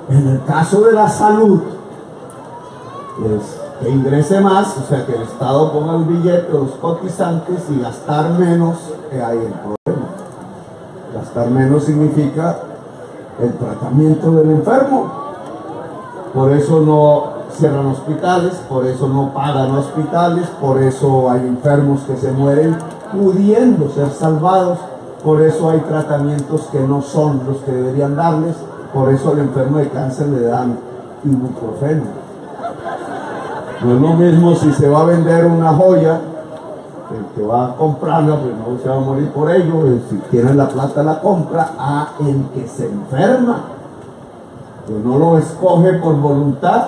En el caso de la salud, pues que ingrese más, o sea que el Estado ponga el billete, los cotizantes, y gastar menos, que hay el problema. Gastar menos significa el tratamiento del enfermo. Por eso no cierran hospitales, por eso no pagan hospitales, por eso hay enfermos que se mueren pudiendo ser salvados, por eso hay tratamientos que no son los que deberían darles, por eso al enfermo de cáncer le dan ibuprofeno. No es lo mismo si se va a vender una joya, el que va a comprarla, pues no se va a morir por ello, si tiene la plata la compra, a el que se enferma, que no lo escoge por voluntad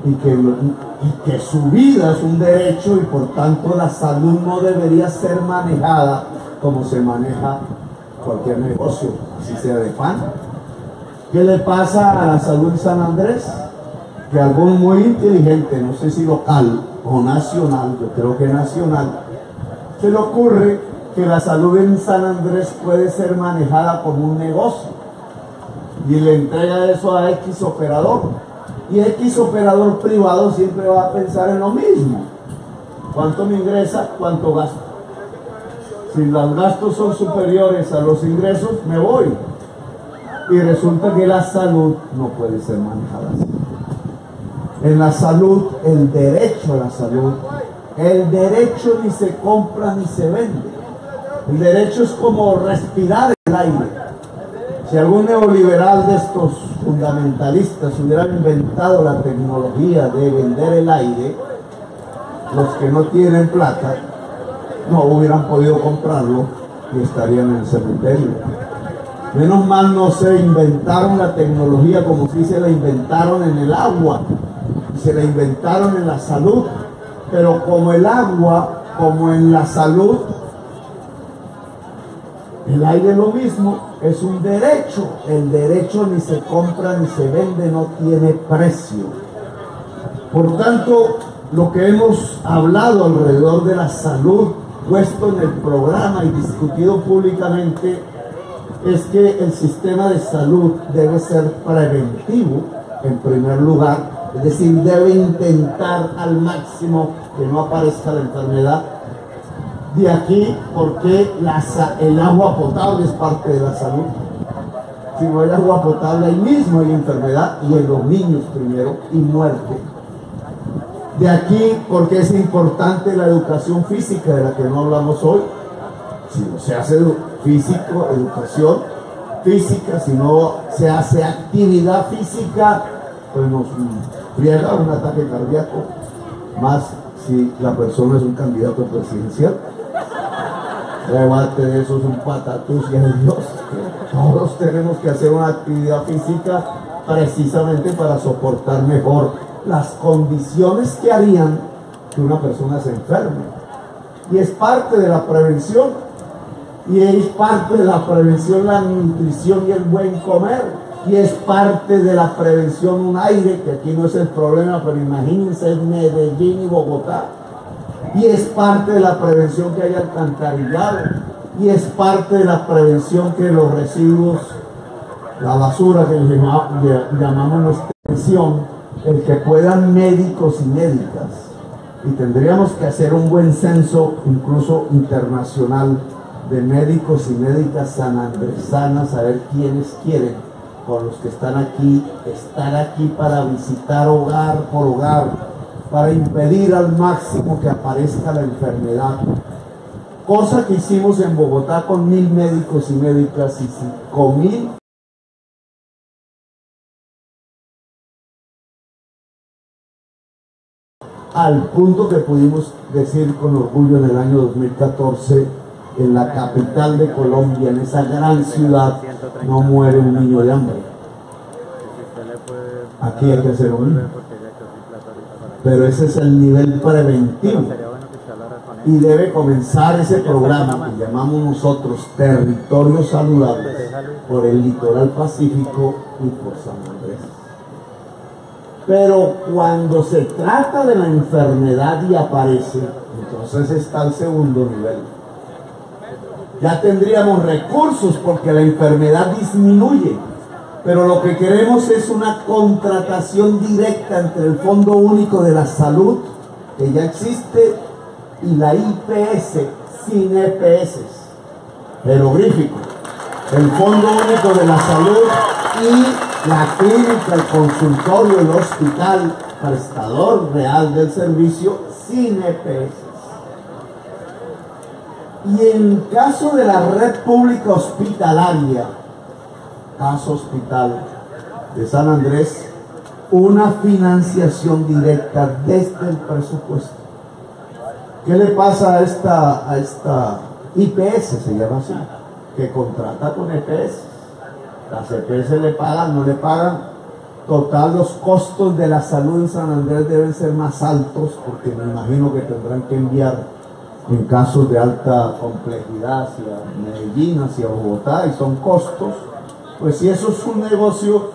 y que su vida es un derecho, y por tanto la salud no debería ser manejada como se maneja cualquier negocio, así sea de pan. ¿Qué le pasa a la salud en San Andrés? Que algún muy inteligente, no sé si local o nacional, yo creo que nacional, se le ocurre que la salud en San Andrés puede ser manejada como un negocio, y le entrega eso a X operador, y X operador privado siempre va a pensar en lo mismo: cuánto me ingresa, cuánto gasto. Si los gastos son superiores a los ingresos, me voy. Y resulta que la salud no puede ser manejada así. En la salud, el derecho a la salud, el derecho ni se compra ni se vende. El derecho es como respirar el aire. Si algún neoliberal de estos fundamentalistas hubiera inventado la tecnología de vender el aire, los que no tienen plata no hubieran podido comprarlo y estarían en el cementerio. Menos mal no se inventaron la tecnología como si se la inventaron en el agua, y se la inventaron en la salud. Pero como el agua, como en la salud, el aire es lo mismo, es un derecho. El derecho ni se compra ni se vende, no tiene precio. Por tanto, lo que hemos hablado alrededor de la salud, puesto en el programa y discutido públicamente, es que el sistema de salud debe ser preventivo en primer lugar, es decir, debe intentar al máximo que no aparezca la enfermedad. De aquí porque el agua potable es parte de la salud. Si no hay agua potable, ahí mismo hay enfermedad, y en los niños primero, y muerte. De aquí porque es importante la educación física, de la que no hablamos hoy. Si no se hace educación física, si no se hace actividad física, pues nos friega un ataque cardíaco, más si la persona es un candidato presidencial. Rebate de eso es un patatús, y ay Dios, todos tenemos que hacer una actividad física precisamente para soportar mejor las condiciones que harían que una persona se enferme. Y es parte de la prevención, y es parte de la prevención la nutrición y el buen comer, y es parte de la prevención un aire, que aquí no es el problema, pero imagínense en Medellín y Bogotá. Y es parte de la prevención que haya alcantarillado, y es parte de la prevención que los residuos, la basura que llamamos nuestra atención, el que puedan médicos y médicas, y tendríamos que hacer un buen censo, incluso internacional, de médicos y médicas sanandresanas, a ver quiénes quieren, con los que están aquí, estar aquí para visitar hogar por hogar, para impedir al máximo que aparezca la enfermedad. Cosa que hicimos en Bogotá con 1000 médicos y médicas y 5000 al punto que pudimos decir con orgullo en el año 2014, en la capital de Colombia, en esa gran ciudad, no muere un niño de hambre. Aquí hay que hacer lo mismo. Pero ese es el nivel preventivo. Y debe comenzar ese programa que llamamos nosotros Territorios Saludables por el litoral pacífico y por San Andrés. Pero cuando se trata de la enfermedad y aparece, entonces está el segundo nivel. Ya tendríamos recursos porque la enfermedad disminuye, pero lo que queremos es una contratación directa entre el Fondo Único de la Salud, que ya existe, y la IPS, sin EPS, jeroglífico. El Fondo Único de la Salud y la clínica, el consultorio, el hospital, prestador real del servicio, sin EPS. Y en caso de la red pública hospitalaria, caso hospital de San Andrés, una financiación directa desde el presupuesto. ¿Qué le pasa a esta IPS, se llama así, que contrata con EPS? Las EPS le pagan, no le pagan. Total, los costos de la salud en San Andrés deben ser más altos, porque me imagino que tendrán que enviar en casos de alta complejidad hacia Medellín, hacia Bogotá, y son costos. Pues si eso es un negocio,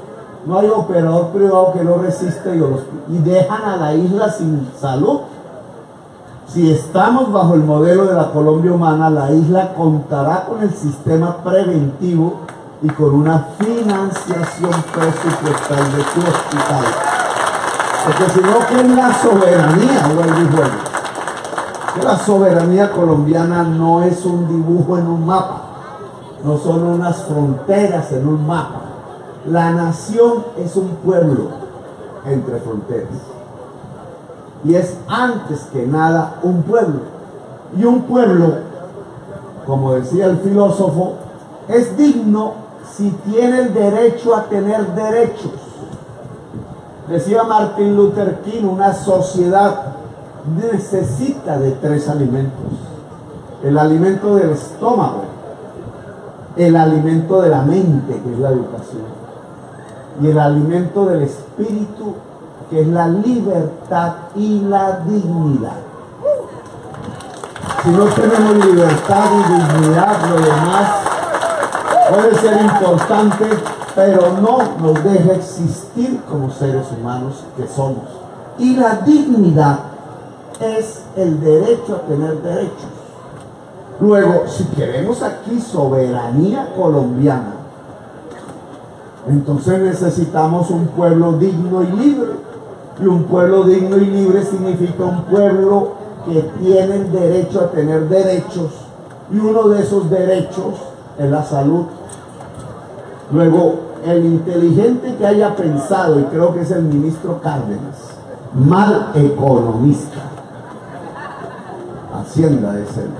no hay operador privado que lo resista y dejan a la isla sin salud. Si estamos bajo el modelo de la Colombia humana, la isla contará con el sistema preventivo y con una financiación presupuestal de su hospital. Porque si no, ¿qué es la soberanía? Que la soberanía colombiana no es un dibujo en un mapa, no son unas fronteras en un mapa. La nación es un pueblo entre fronteras. Y es antes que nada un pueblo. Y un pueblo, como decía el filósofo, es digno si tiene el derecho a tener derechos. Decía Martin Luther King, una sociedad necesita de 3 alimentos. El alimento del estómago, el alimento de la mente, que es la educación, y el alimento del espíritu, que es la libertad y la dignidad. Si no tenemos libertad y dignidad, lo demás puede ser importante, pero no nos deja existir como seres humanos que somos. Y la dignidad es el derecho a tener derechos. Luego, si queremos aquí soberanía colombiana, entonces necesitamos un pueblo digno y libre. Y un pueblo digno y libre significa un pueblo que tiene el derecho a tener derechos, y uno de esos derechos es la salud. Luego, el inteligente que haya pensado, y creo que es el ministro Cárdenas, mal economista, Hacienda es él,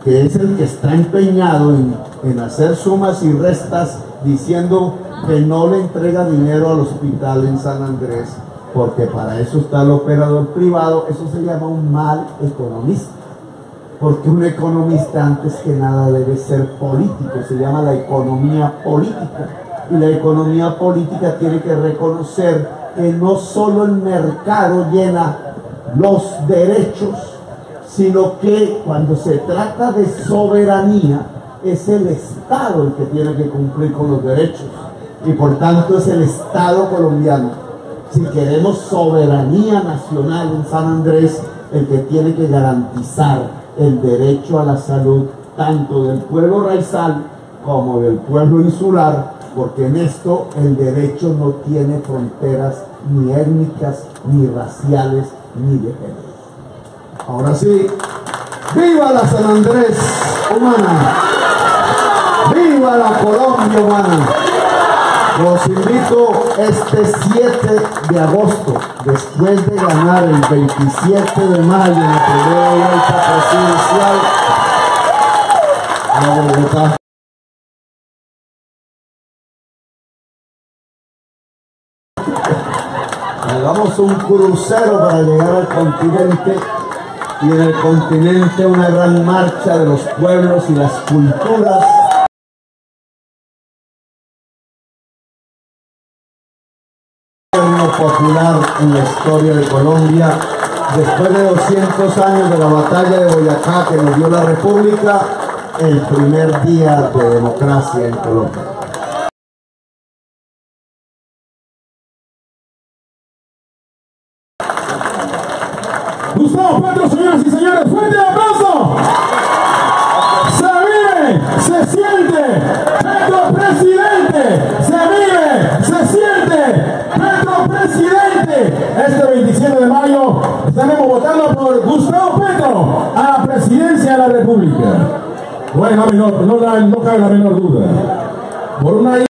que es el que está empeñado en hacer sumas y restas, diciendo que no le entrega dinero al hospital en San Andrés, porque para eso está el operador privado. Eso se llama un mal economista, porque un economista antes que nada debe ser político, se llama la economía política, y la economía política tiene que reconocer que no solo el mercado llena los derechos, sino que cuando se trata de soberanía es el Estado el que tiene que cumplir con los derechos, y por tanto es el Estado colombiano, si queremos soberanía nacional en San Andrés, el que tiene que garantizar el derecho a la salud tanto del pueblo raizal como del pueblo insular, porque en esto el derecho no tiene fronteras ni étnicas, ni raciales, ni de género. Ahora sí, ¡viva la San Andrés humana! ¡Viva la Colombia humana! Los invito este 7 de agosto, después de ganar el 27 de mayo en la primera vuelta presidencial a Bogotá. Hagamos un crucero para llegar al continente y en el continente una gran marcha de los pueblos y las culturas. Popular en la historia de Colombia, después de 200 años de la batalla de Boyacá que nos dio la República, el primer día de democracia en Colombia. Gustavo Petro, señoras y señores, fuerte aplauso. Se vive, se siente, Petro presidente, se vive, se siente, Petro presidente. Este 27 de mayo estaremos votando por Gustavo Petro a la presidencia de la República. Bueno, no cabe la menor duda. Por una